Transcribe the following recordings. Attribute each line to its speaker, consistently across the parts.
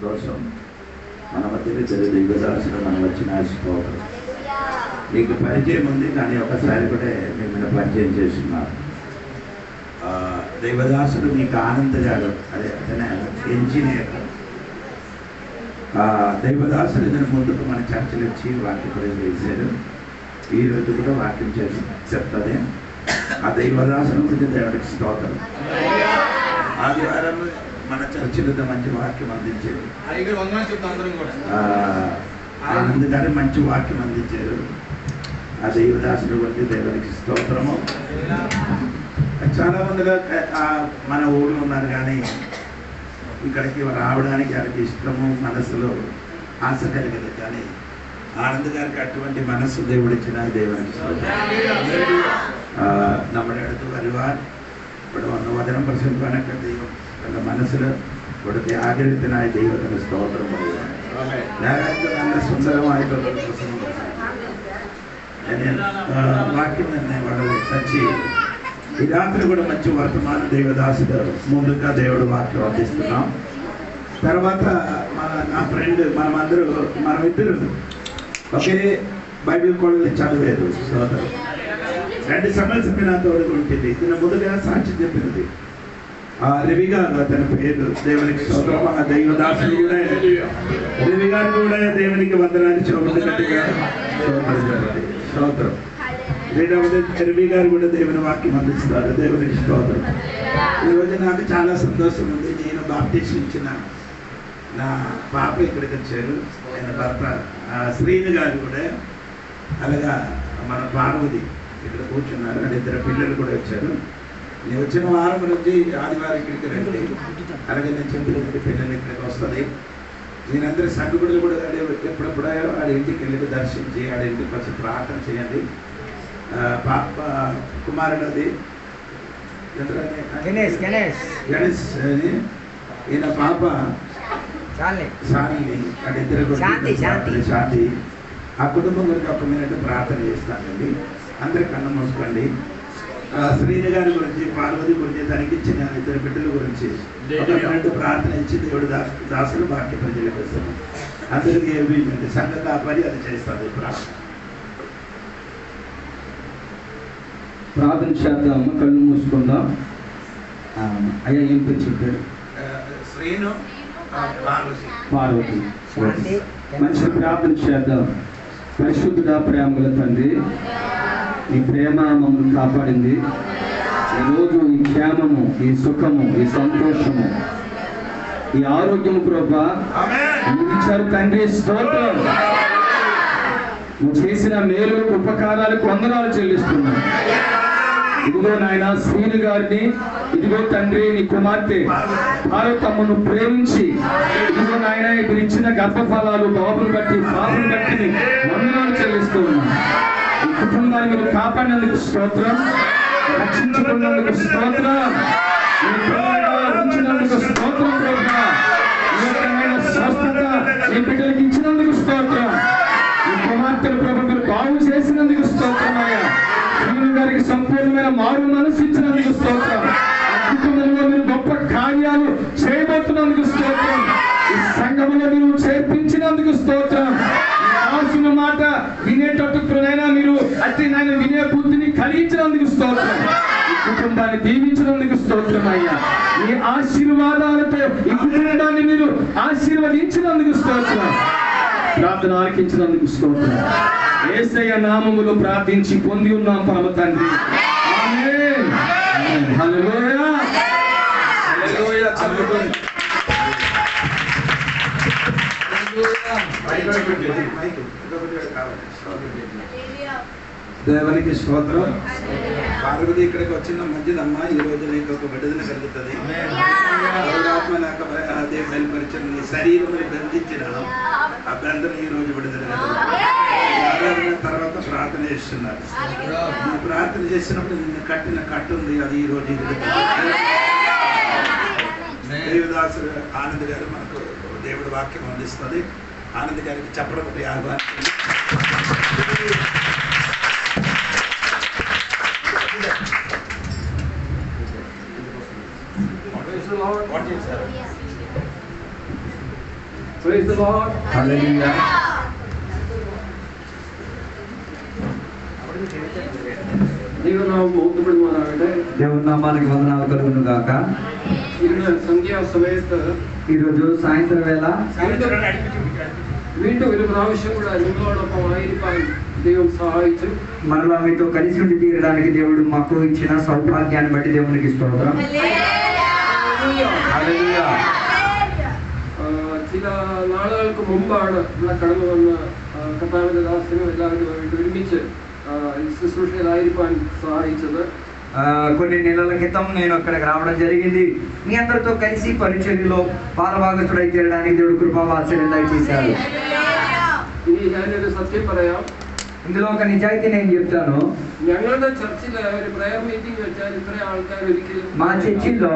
Speaker 1: సంతోషం. మన మధ్యలో దైవదాసులు మనం వచ్చిన స్తోత్రం. మీకు పరిచయం ఉంది కానీ ఒకసారి కూడా మిమ్మల్ని పరిచయం చేస్తున్నారు. దైవదాసుడు మీకు ఆనంద్ గారు, అతనే ఇంజనీర్. దైవదాసుడు ఇతను ముందుకు మన చర్చలు వచ్చి వాక్యం చేశారు. ఈరోజు కూడా వాక్యం చేసి చెప్తుంది. ఆ దైవదాసుడు గురించి దేవుడికి స్తోత్రం. ఆదివారం మన చర్చలతో మంచి వాక్యం అందించారు. ఆనంద్ గారు మంచి వాక్యం అందించారు. ఆ దైవదాసుడు గురించి దేవుడికి స్తోత్రము. చాలా మందిలో మన ఊళ్ళో ఉన్నారు కానీ ఇక్కడికి రావడానికి వారికి ఇష్టము, మనసులో ఆశ కలిగదు. కానీ ఆనంద్ గారికి అటువంటి మనస్సు దేవుడిచ్చిన దేవునికి നമ്മുടെ അടുത്ത് വരുവാൻ ഇവിടെ വന്ന് വചനം പ്രസംഗിക്കാനൊക്കെ ദൈവം എൻ്റെ മനസ്സിൽ ഇവിടുത്തെ ആഗ്രഹത്തിനായ ദൈവത്തിന് സ്തോത്രം പറയുക. ഞായറാഴ്ച നല്ല സുന്ദരമായിട്ടുള്ള പ്രസംഗം వాక్యం തന്നെ വളരെ సచ్చి. ఈ రాత్రి కూడా మంచి వర్తమాన దేవదాసుడు ముందుగా దేవుడు వాక్యం అందిస్తున్నాం. తర్వాత నా ఫ్రెండ్ మనమిద్దరు ఒకే బైబిల్ కాలేజ్ చదివేది సోదరు. 2 సంవత్సరాలు నాతో ఉంటుంది. దీని ముందుగా సాక్షి చెప్పినది రవి గారు, అతని పేరు. దేవునికి స్తోత్రం. ఆ దైవదాసుడు కూడా రవి గారు కూడా దేవునికి వందనాన్ని చూపగట్టుగా స్తోత్రం. రవి గారు కూడా దేవుని వాక్యం అందిస్తారు. దేవునికి స్తోత్రం. ఈరోజు నాకు చాలా సంతోషం ఉంది. నేను బాప్టిస్ట్ ఇచ్చిన నా పాప ఇక్కడికి వచ్చారు. ఆయన భర్త శ్రీని గారు కూడా, అలాగా మన పార్వతి ఇక్కడ కూర్చున్నారు. అది 2 పిల్లలు కూడా వచ్చారు. నేను వచ్చిన వారం నుంచి ఆదివారం ఇక్కడికి రండి. అలాగే నేను చెప్పిన పిల్లలు ఇక్కడికి వస్తుంది. నేనందరూ సంఘకుడులు కూడా ఎప్పుడప్పుడు ఆడి ఇంటికి వెళ్ళి దర్శించి ఆడి ఇంటికి వచ్చి ప్రార్థన చేయండి. పాప కుమారుడు అది గణేష్ అని, ఈయన పాప శాలిని, అడిద్దరు శాంతి. ఆ కుటుంబం గురించి 1 మినిట్ ప్రార్థన చేస్తానండి. అందరి కన్ను మూసుకోండి. శ్రీని గారి గురించి, పార్వతి గురించి, తనకి ఇచ్చిన 2 బిడ్డల గురించి 1 మినిట్ ప్రార్థన ఇచ్చి దేవుడు దాసులు వాక్య ప్రజలకు వస్తారు. అందరికీ ఏమి సంఘ కాపరి అది చేస్తుంది.
Speaker 2: ప్రార్థన చేద్దాము. కళ్ళు మూసుకుందాం. అయ్యా ఏం పేరు చెప్పాడు?
Speaker 1: శ్రీను,
Speaker 2: పార్వతి. మంచి ప్రార్థన చేద్దాం. పరిశుద్ధుడా, ప్రేమగల తండ్రి, ఈ ప్రేమ మమ్మల్ని కాపాడింది. ఈరోజు ఈ క్షేమము, ఈ సుఖము, ఈ సంతోషము, ఈ ఆరోగ్యము కృపా ఇచ్చారు తండ్రి. స్తోత్రం. నువ్వు చేసిన మేలులకు, ఉపకారాలకు వందనాలు చెల్లిస్తున్నాను. ఇదిగో నాయన శ్రీని గారిని, ఇదిగో తండ్రి నీ కుమార్తె భారతమ్మను ప్రేమించి, ఇదిగో నాయన ఇప్పుడు ఇచ్చిన గర్భఫలాలు, బాబును బట్టి, పాపను బట్టి వందనాలు చెల్లిస్తూ ఉన్నాను. ఈ కుటుంబాన్ని మీరు కాపాడినందుకు స్తోత్రం, రక్షించుకున్నందుకు స్తోత్రం, ఉంచినందుకు స్తోత్రం, స్వస్థత ఈ బిడ్డలకు ఇచ్చినందుకు స్తోత్రం, ఈ కుమార్తెల ప్రభు మీరు బాగు చేసినందుకు స్తోత్రమయ్యా. శ్రీను గారికి సంపూర్ణమైన మారు మనసు ఇచ్చినందుకు స్తోత్రం. కుటుంబంలో మీరు గొప్ప కార్యాలు చేయబోతున్నందుకు స్తోత్రం. ఈ సంఘంలో మీరు చేర్పించినందుకు స్తోత్రం. కావాల్సిన మాట వినేటట్టునైనా మీరు అతి నాయన వినే బుద్ధిని కలిగించినందుకు స్తోత్రం. ఈ కుటుంబాన్ని దీవించినందుకు స్తోత్రం అయ్యా. ఈ ఆశీర్వాదాలతో ఈ కుటుంబాన్ని మీరు ఆశీర్వదించినందుకు స్తోత్రం. ప్రార్థన ఆలకించినందుకు స్తోత్రం. యేసయ్య నామములో ప్రార్థించి పొంది ఉన్నాం పరమ తండ్రి. ఆమేన్. హల్లెలూయా. హల్లెలూయా.
Speaker 1: దేవునికి స్తోత్రం. పార్వతి ఇక్కడికి వచ్చిన మంచిదమ్మా. ఈ రోజు నీకు ఒక విడుదల కలుగుతుంది. ఆత్మ నాకు బయలుపరిచిన నీ శరీరం బంధించిన అభ్యంతరం ఈ రోజు విడుదల కలుగుతుంది. తర్వాత ప్రార్థన చేస్తున్నారు. నువ్వు ప్రార్థన చేసినప్పుడు నిన్ను కట్టిన కట్టు ఉంది, అది ఈ రోజు దేవదాసు ఆనంద్ గారు మనకు దేవుడి వాక్యం అందిస్తుంది. ఆనంద్ గారికి చెప్పడం ఆహ్వానం.
Speaker 2: Praise the Lord.
Speaker 3: హల్లెలూయా.
Speaker 2: దేవుని నామం మహత్వపడుమారాగటే.
Speaker 3: దేవుని నామానికి వందనాలు కలుగును గాక.
Speaker 2: ఇన్న సంధ్యా సమయത്ത്
Speaker 3: ఈ రోజు సాయంత్రం వేళ
Speaker 2: വീണ്ടും ഒരു പ്രാവശ്യം കൂടെ നിങ്ങളോടൊപ്പം ആയിരിക്കാൻ ദൈവം സഹായിച്ചു.
Speaker 3: మరలా మీతో కలిసి ఉండి తీరడానికి దేవుడు మాకు ఇచ్చిన సౌభాగ్యాన్ని బట్టి దేవునికి స్తోత్రం. హల్లెలూయా.
Speaker 2: ചില നാളുകൾക്ക് മുമ്പാണ് ഇവിടെ കടന്നു വന്ന കർത്താവിന്റെ ദാസനും എല്ലാവരുമായിട്ട് ഒരുമിച്ച് ശുശ്രൂഷയിലായിരിക്കാൻ സഹായിച്ചത്.
Speaker 3: కొన్ని నెలల క్రితం నేను అక్కడికి రావడం జరిగింది. మీ అందరితో కలిసి పరిచర్యలో పాలుభాగస్తుడై చేరడానికి దేవుడు కృపా వాత్సల్యం దయచేశారు.
Speaker 2: ഇനി ഞാനൊരു സത്യം പറയാം.
Speaker 3: ఇందులో ఒక నిజాయితీ నేను చెప్తాను.
Speaker 2: ഞങ്ങളുടെ ചർച്ചിൽ ഒരു പ്രയർ మీటింగ్ വെച്ചാൽ ഇത്ര ആൾക്കാർ ഒരിക്കലും
Speaker 3: మా చర్చిలో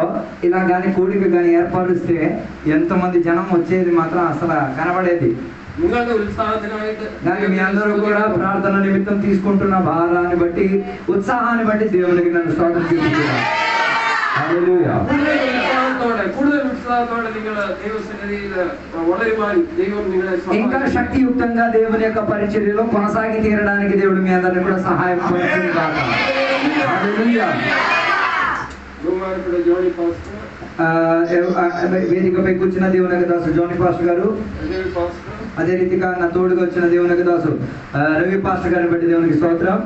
Speaker 3: ఇలా కానీ కూడిక కానీ ఏర్పరిస్తే ఎంతమంది జనం వచ్చేది మాత్రం అసలు కనబడేది.
Speaker 2: നിങ്ങളുടെ ഉത്സാഹത്തിനായിട്ട്
Speaker 3: కానీ మీ అందరూ కూడా ప్రార్థన నిమిత్తం తీసుకుంటున్న భారాన్ని బట్టి ఉత్సాహాన్ని బట్టి దేవునికి నన్ను స్తోత్రం చూపించాను. హల్లెలూయా.
Speaker 2: കൂടുതൽ ഉത്സാഹത്തോടെ നിങ്ങൾ ദൈവസന്നിധിയിൽ വളരുവാൻ ദൈവം നിങ്ങളെ
Speaker 3: ఇంకా శక్తియుక్తంగా దేవుని యొక్క పరిచర్యలో కొనసాగి తీరడానికి దేవుడు మీ అందరిని కూడా సహాయం పడుతుంది కాక. హల్లెలూయా.
Speaker 2: బహుమానపడే జోని పాస్టర్
Speaker 3: వేదికపై కూర్చున్న దేవుని దాసు జోని పాస్టర్ గారు, అదే రీతిగా నా తోడుగా వచ్చిన దేవుని దాసు రవి పాస్టర్ గారిని బట్టి దేవునికి స్తోత్రం.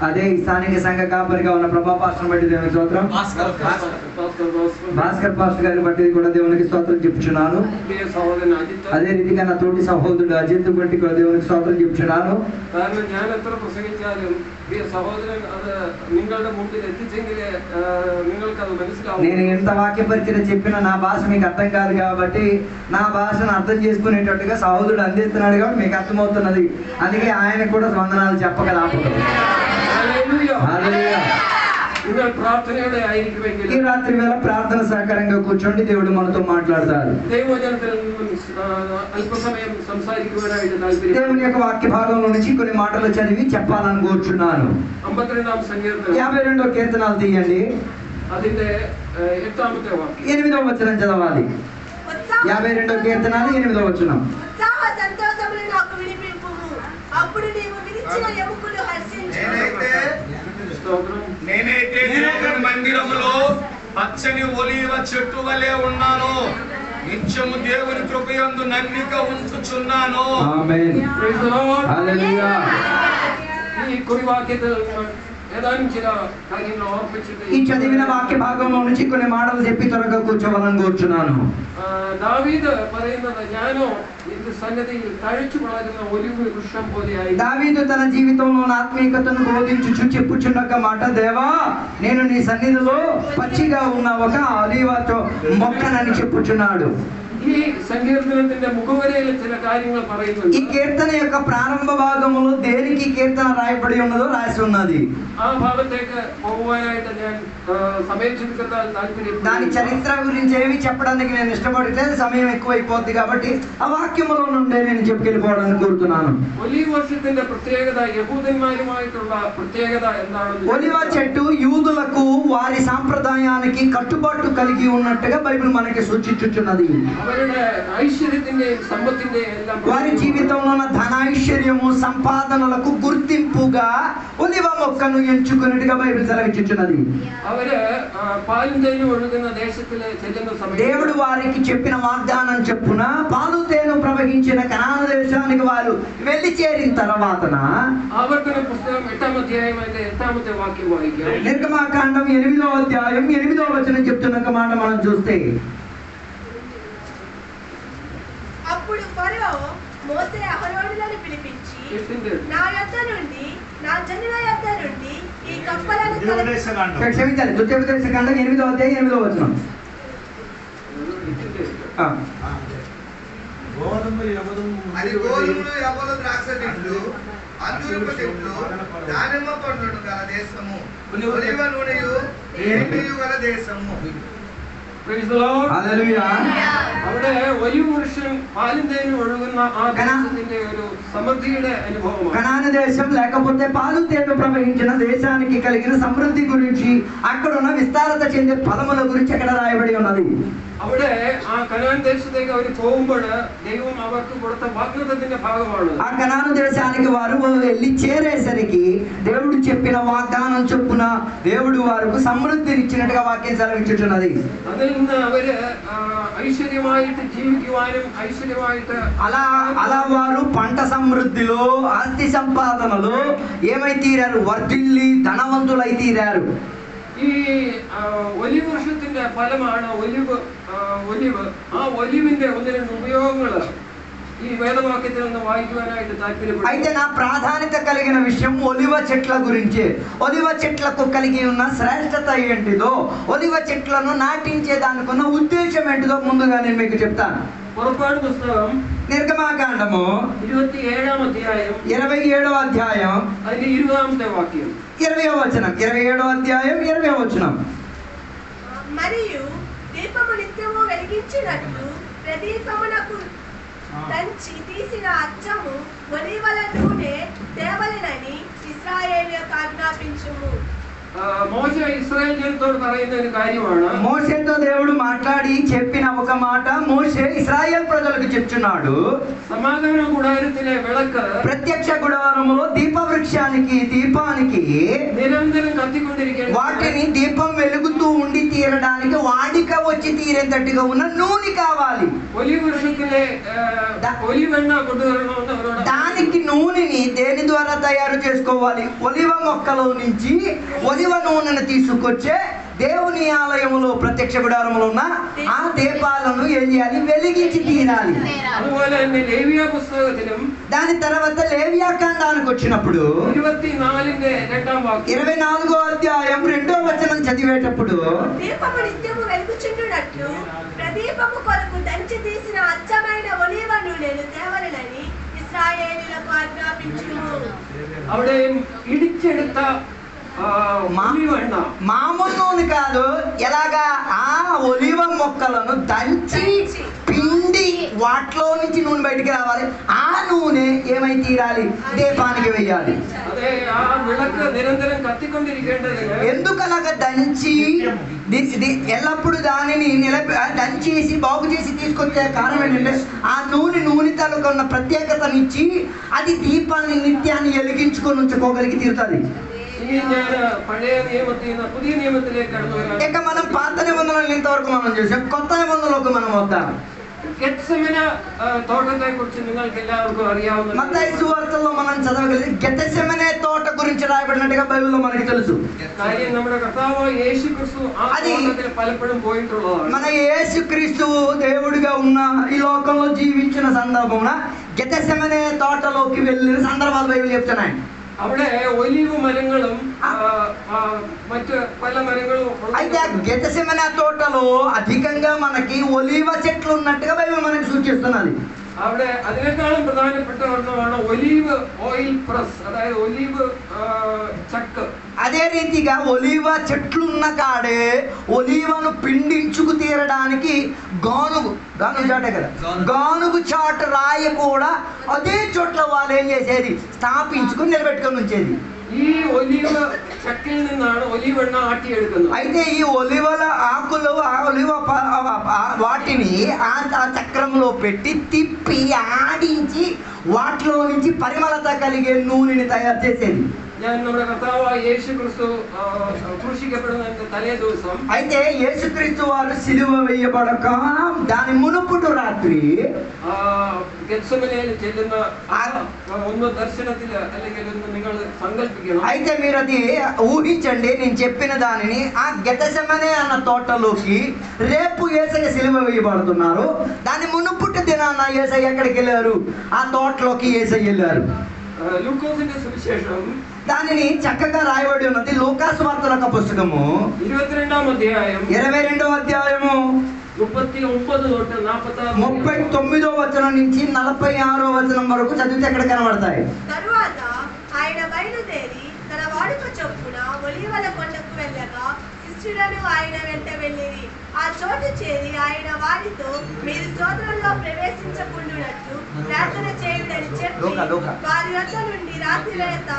Speaker 3: అదే స్థానిక సంఘ కాపరిగా ఉన్న ప్రభా పాస్టర్ బట్టి దేవునికి స్తోత్రం. భాస్కర్ పాస్టర్ గారిని బట్టి కూడా దేవునికి స్తోత్రం చెప్పుచున్నాను. అదే రీతిగా నా తోటి సహోదరుడు అజిత్ బట్టి కూడా దేవునికి స్తోత్రం చెప్పుచున్నాను. నేను ఎంత వాక్య పరిచయం చెప్పినా నా భాష మీకు అర్థం కాదు కాబట్టి నా భాషను అర్థం చేసుకునేటట్టుగా సహోదరుడు అందిస్తున్నాడు కాబట్టి మీకు అర్థమవుతున్నది. అందుకే ఆయన కూడా వందనాలు చెప్పగలపదు. ఈ రాత్రి వేళ ప్రార్థన సహకారంగా కూర్చోండి. దేవుడు మనతో మాట్లాడతారు. దేవుని యొక్క వాక్య భాగంలో నుంచి కొన్ని మాటలు చదివి చెప్పాలని కోరుచున్నాను. 52వ కీర్తనలు తీయండి. 8వ వచనం చదవాలి. 52వ కీర్తనలు 8వ వచనం.
Speaker 4: నేనైతే దేవుని మందిరములో పచ్చని ఒలీవ చెట్టు వలె ఉన్నాను. నిత్యము దేవుని కృపయందు నమ్మిక ఉంచుచున్నాను.
Speaker 3: ఆమేన్. హల్లెలూయా.
Speaker 2: ఈ కొన్ని వాక్యాలు ఏదాని చిన్న కార్యంలో ఆర్పించింది.
Speaker 3: ఈ చదివిన వాక్య భాగంలో నుంచి కొన్ని మాటలు చెప్పి త్వరగా కూర్చోవాలని కోరుచున్నాను.
Speaker 2: దావీదు പറയുന്നത് ഞാനോ ഇത് സന്നിധിയിൽ തഴച്ചു വളരുന്ന ഒലിവ് വൃക്ഷം പോലെയായി.
Speaker 3: దావీదు తన జీవితంలో ఆత్మీయతను బోధించుచు చెప్పుచున్న మాట, దేవా నేను నీ సన్నిధిలో పచ్చిగా ఉన్న ఒక ఒలీవ మొక్కనని చెప్పుచున్నాడు.
Speaker 2: ఈ సంకీర్తనത്തിന്റെ ముఖవరేల చిన్న కార్యങ്ങൾ പറയുന്നുണ്ട്.
Speaker 3: ఈ కీర్తన యొక్క ప్రారంభ భాగములో దేనికి కీర్తన రాయబడి ఉన్నదో రాసి ఉన్నది.
Speaker 2: ఆ భాగത്തേക്ക് పోవాനായിട്ട് ഞാൻ సమయం చూపించడానికి తాల్పర్యం.
Speaker 3: దాని చరిత్ర గురించి ఏమి చెప్పడానికి నేను ఇష్టపడితే సమయం ఎక్కువైపోద్ది కాబట్టి ఆ వాక్యములో నుండే నేను చెప్పుకెళ్ళిపోవడానికి కోరుతున్నాను.
Speaker 2: ఒలీవ వృక్షത്തിന്റെ ప్రత్యేకత యహూదన్మారుమాയിട്ടുള്ള ప్రత్యేకత എന്താണെന്ന്.
Speaker 3: ఒలీవ చెట్టు యూదులకు వారి సాంప్రదాయానికి కట్టుబాటు కలిగి ఉన్నట్టుగా బైబిల్ మనకి సూచించుచున్నది.
Speaker 2: അവരുടെ ഐശ്വര്യത്തിന്റെയും സമ്പത്തിന്റെയും എല്ലാം
Speaker 3: వారి జీవితంలో ఉన్న ధనైశ్వర్యము సంపాదనలకు గుర్తింపుగా ఒలివ మొక్కను ఎంచుకున్నట్టుగా బైబిల్ సెలవిచ్చుచున్నది.
Speaker 2: അവര് പാലും തേനും ഒഴുകുന്ന ദേശത്തിൽ ചെല്ലുന്ന സമയത്ത്
Speaker 3: దేవుడు వారికి చెప్పిన వాగ్దానం చెప్పున పాలు తేనె ప్రవహించిన కనాను దేశానికి వారు వెళ్లి చేరిన తర్వాతన
Speaker 2: ആവർത്തന പുസ്തകം 8ാം അധ്യായം അതിന്റെ 8ാമത്തെ വാക്യം വായിക്കാം.
Speaker 3: నిర్గమాకాండం 8వ అధ్యాయం 8వ వచనం చెప్తున్న మాట మనం చూస్తే,
Speaker 5: అప్పుడు ఫరో మోసే అహరోనులను పిలిపించి, నా యొద్ద నుండి నా జనుల యొద్ద నుండి ఈ కప్పలను
Speaker 3: క్షమించాలి, ద్వితీయోపదేశకాండం 8వ అధ్యాయం 8వ వచనం.
Speaker 6: గోధుమలు యవలు ద్రాక్ష చెట్లు, అంజూరపు చెట్లు, దానిమ్మ పండ్లను గల దేశము, ఒలీవ నూనెయు తేనెయు గల దేశము.
Speaker 2: Praise the Lord.
Speaker 3: హల్లెలూయా.
Speaker 2: അവിടെ ഒലിവ് വൃക്ഷം പാലും തേനും ഒഴുകുന്ന ആ ദേശത്തിന്റെ ഒരു സമൃദ്ധിയുടെ అనుభవമാണ്.
Speaker 3: కనాను దేశం లేకపోతే పాలు తేనె ప్రవహించిన దేశానికి కలిగిన సమృద్ధి గురించి, అక్కడ ఉన్న విస్తారత చెందే ఫలముల గురించి అక్కడ రాయబడి ఉన్నది.
Speaker 2: അവിടെ ആ കനാൻ ദേശത്തേക്ക് അവർ പോകുമ്പോൾ ദൈവം അവർക്ക് കൊടുത്ത వాగ్దానത്തിന്റെ భాగമാണ്.
Speaker 3: ఆ కనాను దేశానికి వారు వెళ్ళి చేరేసరికి దేవుడు చెప్పిన వాగ్దానం చొప్పున దేవుడు వారికి సమృద్ధినిచ్చినట్టుగా వాక్యం సెలవిచ్చుచున్నది.
Speaker 2: അതിൽ നിന്ന് അവര് ఐశ్వర్యమాയിട്ട് జీవిക്കുവാനും ఐశ్వర్యమాയിട്ട്
Speaker 3: అలా వారు పంట సమృద్ధిలో, ఆస్తి సంపాదనలో ఏమై తీరారు? వర్ధిల్లి ధనవంతులై తీరారు.
Speaker 2: ഈ ഒലിവ് വൃക്ഷത്തിന്റെ ഫലമാണ് ഒലിവ്. ആ ഒലിവിന്റെ ഒന്ന് രണ്ട് ഉപയോഗങ്ങൾ ఈ వేదవాక్యത്തിൽ നിന്ന് వాయిക്കുവാനായിട്ട് താല്പര്യപ്പെടുന്നു.
Speaker 3: అయితే నా ప్రాధాన్యత కలిగిన విషయం ఒలివ చెట్ల గురించి. ఒలివ చెట్లకు కలిగి ఉన్న శ్రేష్టత ఏంటిదో, ఒలివ చెట్లను నాటించే దానికి ఉన్న ఉద్దేశం ఏంటిదో ముందుగా నేను మీకు చెప్తాను.
Speaker 2: పుറപ്പാട് పుస్తకం
Speaker 3: నిర్గమాకాండము
Speaker 2: 27వ అధ్యాయం
Speaker 3: 27వ అధ్యాయం
Speaker 2: അതിന്റെ 20వ వాక్యం
Speaker 3: 20వ వచనం. 27వ అధ్యాయం 20వ వచనం.
Speaker 5: మరియు దీపము నిత్యము వెలిగించినట్లు ప్రదీపమునకు దంచి తీసిన అచ్చము ఒలీవల నూనె తేవలెనని ఇశ్రాయేలుకు ఆజ్ఞాపించుము.
Speaker 2: మోషే ఇశ్రాయేలు జనతోడు പറയുന്ന ഒരു കാര്യമാണ്.
Speaker 3: మోషేతో దేవుడు మాట్లాడి చెప్పిన ఒక మాట మోషే ఇశ్రాయేల్ ప్రజలకు చెప్తున్నాడు.
Speaker 2: సమాగమన గుడారത്തിലെ విളക്ക്
Speaker 3: ప్రత్యక్ష గుడారములో దీపానికి
Speaker 2: నిరంతరం కత్తికొండిరికేంటి,
Speaker 3: వాటిని దీపం వెలుగుతూ ఉండి తీరడానికి వాడిక వచ్చి తీరేటట్టుగా ఉన్న నూనె కావాలి.
Speaker 2: ఒలివ్ వృక్షത്തിലെ ఒలివెన్న కొట్టువరണമെന്ന് അവരോട്,
Speaker 3: దానికి నూనెని దేని ద్వారా తయారు చేసుకోవాలి? ఒలివ మొక్కలో నుంచి ఒలివ నూనెను తీసుకొచ్చే దేవుని ఆలయములో ప్రత్యక్ష గుడారములో ఉన్న ఆ దీపాలను ఏం చేయాలి? వెలిగించి తీరాలి.
Speaker 2: അതുപോലെ തന്നെ ലേവ്യ പുസ്തകത്തിലും
Speaker 3: దాని తర్వాత లేవియాకాండానికి వచ్చినప్పుడు
Speaker 2: 24ന്റെ 2వ వాక్యం
Speaker 3: 24వ అధ్యాయం 2వ వచనం చదివేటప్పుడు
Speaker 5: దీపము నిత్యము వెలుగుచుండునట్లు ప్రదీపము కొరకు దంచి తీసిన అచ్చమైన ఒలీవ నూనెను తేవలెనని ఇశ్రాయేలులకు ఆజ్ఞాపించుము.
Speaker 2: അവിടെ ഇടിച്ചെടുത്ത
Speaker 3: మామూలు నూనె కాదు, ఎలాగా? ఆ ఒలివ మొక్కలను దంచి పిండి వాటిలో నుంచి నూనె బయటికి రావాలి. ఆ నూనె ఏమై తీరాలి? దీపానికి వెయ్యాలి.
Speaker 2: అదే ఆ విளக்கு నిరంతరం కత్తికొండిరికేంటది.
Speaker 3: ఎందుకు అలాగా దంచి ఎల్లప్పుడు దానిని దంచేసి బాగు చేసి తీసుకొచ్చే కారణం ఏంటంటే ఆ నూనె తాలూకు ఉన్న ప్రత్యేకతనిచ్చి అది దీపాన్ని నిత్యాన్ని వెలిగించుకొని ఉంచుకోగలిగి తీరుతుంది. ఇక మనం పాత నిబంధనలు ఇంతవరకు మనం చూసాం. కొత్త నిబంధనలోకి మనం వద్దాం.
Speaker 2: తోటത്തെ కురిచి നിങ്ങൾക്ക് എല്ലാവർക്കും അറിയാവുന്ന
Speaker 3: మత్తయి సువార్తలో మనం చదవగలిగి గెత్సెమనే తోట గురించి రాయబడినట్టుగా బైబిల్లో మనకి తెలుసు.
Speaker 2: കാര്യം നമ്മുടെ കർത്താവ് യേശുക്രിസ്തു ആ తోటത്തിൽ പലപ്പോഴും പോയിട്ടുള്ളതാണ്.
Speaker 3: మన యేసుక్రీస్తు దేవుడిగా ఉన్న ఈ లోకంలో జీవించిన సందర్భంలో గెత్సెమనే తోటలోకి వెళ్ళిన సందర్భాలు బైబిల్ చెప్తున్నాయి.
Speaker 2: അവിടെ ഒലിവ് മരങ്ങളും മറ്റ് പല മരങ്ങളും.
Speaker 3: అయితే గెత్సెమనే తోటలో అధికంగా మనకి ఒలీవ చెట్లు ఉన్నట్టుగా బైబిల్ మనకి సూచిస్తున్నది.
Speaker 2: അവിടെ അതിനേക്കാളും പ്രധാനപ്പെട്ട ഒന്നാണ് ഒലീവ് ഓയിൽ പ്രസ്, അതായത് ഒലീവ് ചക്ക്.
Speaker 3: అదే రీతిగా ఒలీవ చెట్లున్న కాడే ఒలీవను పిండించుకు తీరడానికి గానుగు చాటే కదా, గానుగు చాటు రాయి కూడా అదే చోట్ల వాళ్ళు ఏం చేసేది? స్థాపించుకుని నిలబెట్టుకొని ఉంచేది.
Speaker 2: ఈ ఒలివ చక్కిల నిన్నాണ് ఒలివెണ്ണ ఆటిയെടുക്കുന്നത്.
Speaker 3: అయితే ఈ ఒలివల ఆకులు వాటిని ఆ చక్రంలో పెట్టి తిప్పి ఆడించి వాటిలో నుంచి పరిమళత కలిగే నూనెని తయారు చేసేది.
Speaker 2: നമ്മുടെ കർത്താവായ യേശുക്രിസ്തു ക്രൂശിക്കപ്പെടുന്ന തലേ ദിവസം,
Speaker 3: అయితే యేసుక్రీస్తు వారు సిలువ వేయబడక దాని మునుపుటు రాత్రి
Speaker 2: గెత్సెమనేയിൽ చెల్లుന്ന ഒന്ന് దర్శనത്തിൽ അല്ലെങ്കിൽ നിങ്ങൾ സങ്കല്പിക്കണം.
Speaker 3: అయితే మీరు అది ఊహించండి. నేను చెప్పిన దానిని ఆ గెత్సెమనే అన్న తోటలోకి రేపు యేసయ్య సిలువ వేయబడుతున్నారు. దాని మునుపుట్టు దినాన యేసయ్య ఎక్కడికి వెళ్ళారు? ఆ తోటలోకి యేసయ్య వెళ్ళారు.
Speaker 2: లూకాసుന്റെ సువిశేషం
Speaker 3: దానిని చక్కగా రాయబడి ఉన్నది. లూకాసు వార్తల పుస్తకము
Speaker 2: 22వ అధ్యాయం
Speaker 3: 22వ అధ్యాయము 39వ వచనం నుంచి 46వ వచనం వరకు చదివితే ఎక్కడ కనబడతాయి.
Speaker 5: తరువాత ఆయన బయలుదేరి తన వాడుక చొప్పున ఒలీవల కొండకు వెళ్ళగా శిష్యులను ఆయన వెంట వెళ్ళిరి. ఆ చోటు చేరి ఆయన వారితో మీరు స్తోత్రంలో ప్రవేశించకుండునట్లు ప్రార్థన చేయుడని చెప్పి వారి వద్ద నుండి రాత్రి వేళ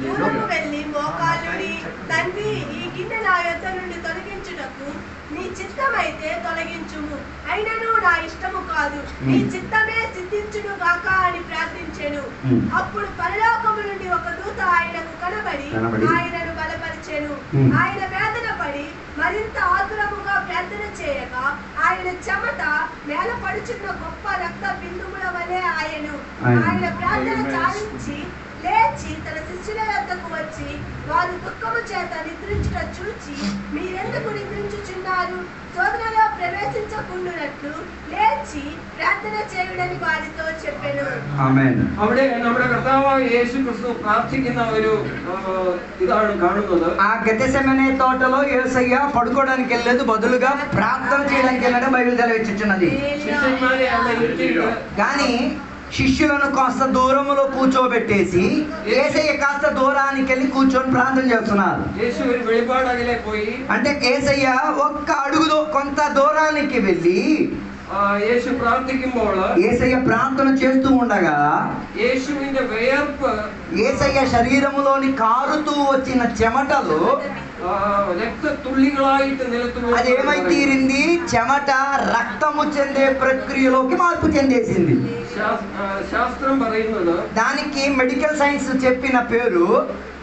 Speaker 5: దూరము వెళ్ళి మోకాలుడి, తండ్రి ఈ గిన్నె నా యొద్ద నుండి తొలగించుటకు నీ చిత్తమైతే తొలగించుము, అయినను నా ఇష్టము కాదు, నీ చిత్తమే సిద్ధించును గాక అని ప్రార్థించెను. అప్పుడు పరలోకము నుండి ఒక దూత ఆయనకు కనబడి ఆయనను బలపరిచెను. ఆయన వేదన పడి మరింత ఆతురముగా ప్రార్థన చేయగా ఆయన చెమట నేల పడుచున్న గొప్ప రక్త బిందువుల వలె ఆయను. ఆయన ప్రార్థన చాలించి లేచి తన శిష్యుల వద్దకు వచ్చి వారు దుఃఖము చేత నిద్రించుట చూచి మీరెందుకు నిద్రించుచున్నారు, శోధనలో പ്രവേശിച്ചకుండునట్లు లేచి പ്രാർത്ഥന ചെയ്യുടని వారితో చెప్పెను.
Speaker 3: ആമേൻ.
Speaker 2: അവിടെ നമ്മുടെ കർത്താവായ യേശുക്രിസ്തു പ്രാർത്ഥിക്കുന്ന ഒരു ഇതാണ് കാണുന്നത്.
Speaker 3: ఆ గెత్సెమనే తోటలో యేసయ్య పడుకోవడానికి వెళ్ళలేదు, బదులుగా ప్రార్థన చేయడానికి వెళ్ళడం బైబిల్ సెలవిచ్చుచున్నది.
Speaker 2: శిష్యులనే అలా ఇట్టిగా
Speaker 3: కానీ శిష్యులను కాస్త దూరములో కూర్చోబెట్టేసి యేసయ్య కాస్త దూరానికి వెళ్ళి కూర్చొని ప్రార్థన చేస్తున్నారు.
Speaker 2: యేసు వెలిపాడగలే పోయి
Speaker 3: అంటే యేసయ్య ఒక్క అడుగులో కొంత దూరానికి వెళ్ళి
Speaker 2: యేసు ప్రార్థించుമ്പോൾ
Speaker 3: యేసయ్య ప్రార్థన చేస్తూ ఉండగా
Speaker 2: యేసువిന്റെ వియర్పు
Speaker 3: యేసయ్య శరీరములోని కారుతూ వచ్చిన చెమటలు
Speaker 2: రక్త తుల్లిగలాయిట నిలతు
Speaker 3: అది ఏమై తీరింది, చెమట రక్తము చెందే ప్రక్రియలోకి మార్పు చెందేసింది.
Speaker 2: శాస్త్రం പറയുന്നത്
Speaker 3: దానికి మెడికల్ సైన్స్ చెప్పిన పేరు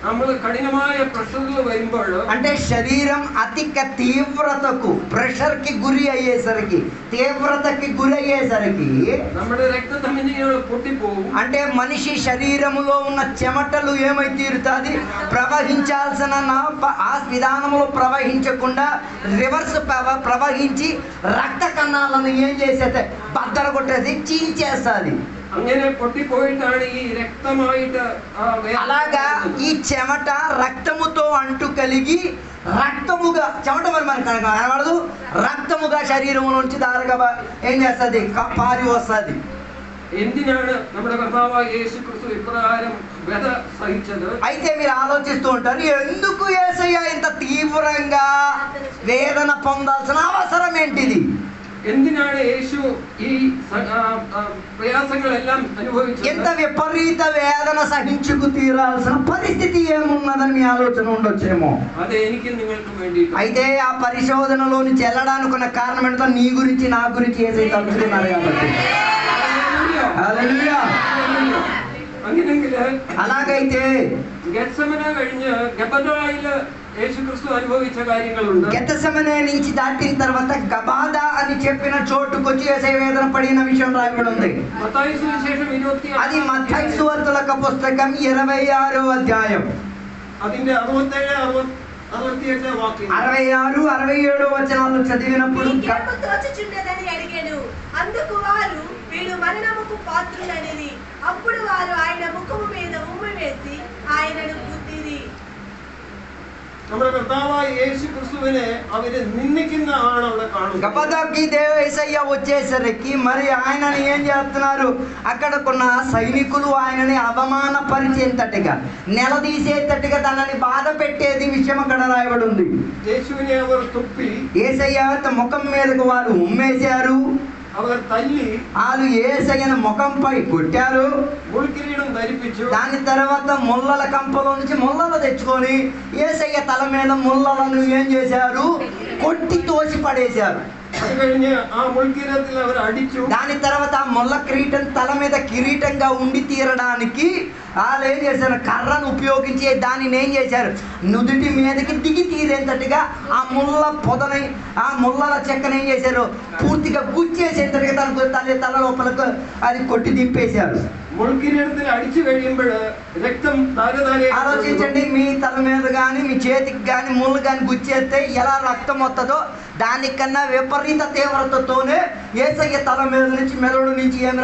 Speaker 2: നമ്മൾ കഠിനമായ പ്രഷറിൽ വരുമ്പോൾ
Speaker 3: అంటే శరీరం అధిక తీవ్రతకు ప్రెషర్ కి గురి అయ్యేసరికి తీవ్రతకి గురి అయ్యేసరికి
Speaker 2: നമ്മുടെ രക്തധമനികൾ പൊട്ടിപ്പോവും.
Speaker 3: అంటే మనిషి శరీరములో ఉన్న చెమటలు ఏమై తీరుతుంది, ప్రవహించాల్సిన ఆ విధానంలో ప్రవహించకుండా రివర్స్ ప్రవహించి రక్త కణాలను ఏం చేసేది, బద్దలు కొట్టేసి చీల్చేస్తుంది.
Speaker 2: അങ്ങനെ പൊട്ടിപ്പോയിട്ടാണ് ഈ രക്തമായിട്ട്
Speaker 3: అలాగా ఈ చెమట రక్తముతో అంటు కలిగి రక్తముగా చెమట మరి మనకు కనబడదు, రక్తముగా శరీరం నుంచి దారగా ఏం చేస్తుంది, పారి వస్తుంది.
Speaker 2: എന്തിനാണ് നമ്മുടെ കർത്താവായ യേശുക്രിസ്തു ഇപ്രകാരം വ്യത സഹിച്ചത്?
Speaker 3: అయితే మీరు ఆలోచిస్తూ ఉంటారు, ఎందుకు యేసయ్య ఇంత తీవ్రంగా వేదన పొందాల్సిన అవసరం ఏంటిది?
Speaker 2: എന്തിനാണ് യേശു ഈ പ്രയാസങ്ങളെല്ലാം അനുഭവിച്ചത്?
Speaker 3: ఎంత విపరీత వేదన సహించుకు తీరాల్సిన పరిస్థితి ఏమున్నదని మీ ఆలోచన ఉండొచ్చేమో.
Speaker 2: అదే എനിക്ക് നിങ്ങൾക്കും വേണ്ടിയിട്ട്.
Speaker 3: అయితే ఆ పరిశోధనలోని చెల్లడానికి ఉన్న కారణం ఏంటో నీ గురించి నా గురించి యేసయ్య తలుచుకున్నారు కాబట్టి. హల్లెలూయా.
Speaker 2: അങ്ങനെയെങ്കിൽ
Speaker 3: అలాగైతే
Speaker 2: ഗെത്സമനെ കഴിഞ്ഞ് ഗബദായിൽ యేసుక్రీస్తు అనుభవించే కార్యങ്ങളുండు.
Speaker 3: గెత్సెమనే నుంచి దాటిన తర్వాత గబాదా అని చెప్పిన చోటుకు వచ్చి యేసయ్య వేదన పడిన విషయం రాయబడి ఉంది.
Speaker 2: మత్తయి సువిశేషం 26
Speaker 3: అది మత్తయి సువార్తల పుస్తకం 26వ అధ్యాయం
Speaker 2: അതിന്റെ 67 68 వాక్యం
Speaker 3: 66 67 వచనాలు చదివినప్పుడు
Speaker 5: నీకేమో తోచుచున్నదని అడిగాను. అందుకు వారు వీడు మరణముకు పాత్రుడనిది. అప్పుడు వారు ఆయన ముఖము మీద ఉమ్మి వేసి ఆయనను గుద్దిరి.
Speaker 2: നമ്മുടെ കർത്താവായ യേശുക്രിസ്തുവിനെ അവര് നിന്ദിക്കുന്ന ആണ് അവിടെ കാണുന്നത്.
Speaker 3: గబదాకి యేసయ్య వచ్చేసరికి మరి ఆయనని ఏం చేస్తున్నారు, అక్కడకున్న సైనికులు ఆయనని అవమానపరిచేంతటిగా నిలదీసేటట్టుగా తనని బాధ పెట్టేది విషయం అక్కడ రాయబడి ఉంది.
Speaker 2: యేసువిനെ അവർ തുപ്പി,
Speaker 3: యేసయ్య ముఖం మీదకు వారు ఉమ్మేశారు,
Speaker 2: അവർ తల్లి,
Speaker 3: వాళ్ళు యేసయ్యను ముఖంపై కొట్టారు.
Speaker 2: ముల్కిరీడం ధరిపించు,
Speaker 3: దాని తర్వాత ముళ్ళల కంపలో నుంచి ముళ్ళలు తెచ్చుకొని యేసయ్య తల మీద ముళ్ళలను ఏం చేశారు, కొట్టి తోసి పడేశారు.
Speaker 2: అది കഴിഞ്ഞ് ఆ ముల్కిరీడത്തിൽ അവർ అడిచు,
Speaker 3: దాని తర్వాత ఆ ముళ్ళ కిరీటం తల మీద కిరీటంగా ఉండి తీరడానికి వాళ్ళు ఏం చేశారు, కర్రను ఉపయోగించి దానిని ఏం చేశారు, నుదుటి మీదకి దిగి తీరేంతటిగా ఆ ముళ్ళ పొదని ఆ ముళ్ళల చెక్కని ఏం చేశారు, పూర్తిగా గుచ్చేసేంతటిగా తల లోపలకు అది కొట్టి దింపేశారు.
Speaker 2: ముల్కిరీడത്തിൽ అడిచి കഴിയുമ്പോൾ రక్తం ధారధారే.
Speaker 3: ఆలోచించండి, మీ తల మీద కానీ మీ చేతికి కానీ ముళ్ళు కానీ గుచ్చేస్తే ఎలా రక్తం వస్తుందో దానికన్నా విపరీత తీవ్రతతోనే యేసయ్య తల మీద నుంచి మెదడు నుంచి ఏం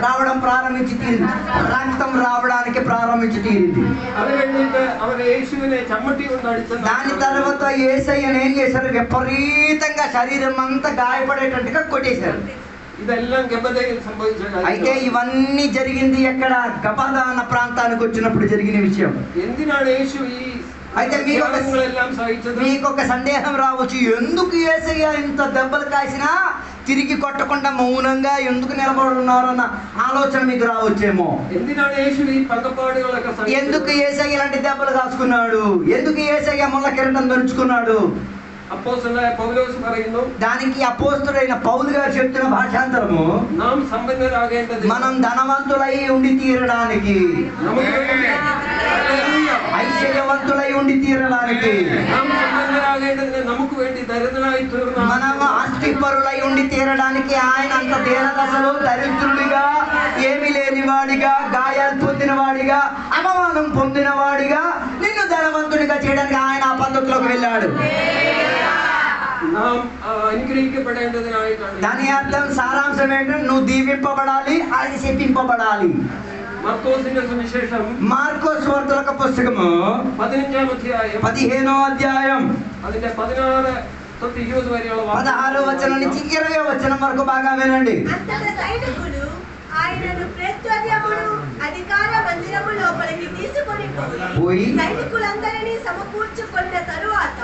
Speaker 3: రావడం ప్రారంభించి తీరింది, రక్తం రావడానికి ప్రారంభించి తీరింది.
Speaker 2: అది കഴിഞ്ഞിട്ട് അവർ యేసువిനെ చమ్మటి കൊണ്ട് అడిచారు.
Speaker 3: దాని తర్వాత యేసయ్యను ఏం చేశారు, విపరీతంగా శరీరం అంతా గాయపడేటట్టుగా కొట్టేశారు.
Speaker 2: ఇదెల్లం గబదയിൽ సంభవించ కాര്യം.
Speaker 3: అయితే ఇవన్నీ జరిగింది ఎక్కడ, గబదా అన్న ప్రాంతానికి వచ్చినప్పుడు జరిగిన విషయం.
Speaker 2: എന്തിനാണ് യേശു ഈ
Speaker 3: అయితే మీకు ఒక సందేహం రావచ్చు, ఎందుకు యేసయ్య ఇంత దెబ్బలు కాసినా తిరిగి కొట్టకుండా మౌనంగా ఎందుకు నిలబడి ఉన్నారన్న ఆలోచన మీకు రావచ్చేమో. ఎందుకు యేసయ్య ఇలాంటి దెబ్బలు కాసుకున్నాడు, ఎందుకు యేసయ్య ముళ్ళ కిరీటం ధరించుకున్నాడు? దానికి అపోస్తుడైన పౌలు గారు చెప్తున్న భాషాంతరము, మనం ధనవంతులై ఉండి తీరడానికి, ఐశ్వర్యవంతులై ఉండి తీరడానికి, మనం ఆస్తిపరులై ఉండి తీరడానికి ఆయన అంత దీనదశలో దరిద్రుడిగా, ఏమి లేనివాడిగా, గాయాలు పొందినవాడిగా, అవమానం పొందినవాడిగా, నిన్ను ధనవంతుడిగా చేయడానికి ఆయన ఆ పద్ధతిలోకి వెళ్ళాడు. దాని అర్థం సారాంశం ఏంటంటే నువ్వు దీవింపబడాలి, ఆయన శపింపబడాలి. మార్కోస్ వార్తల పుస్తకము 15వ అధ్యాయం 16వ వచనం నుంచి 20వ వచనం వరకు బాగా వినండి.
Speaker 5: ఆయనను ప్రత్యర్థమును అధికార మందిరము లోపలికి తీసుకొని పోయి సైనికులందరినీ సమకూర్చుకున్న తరువాత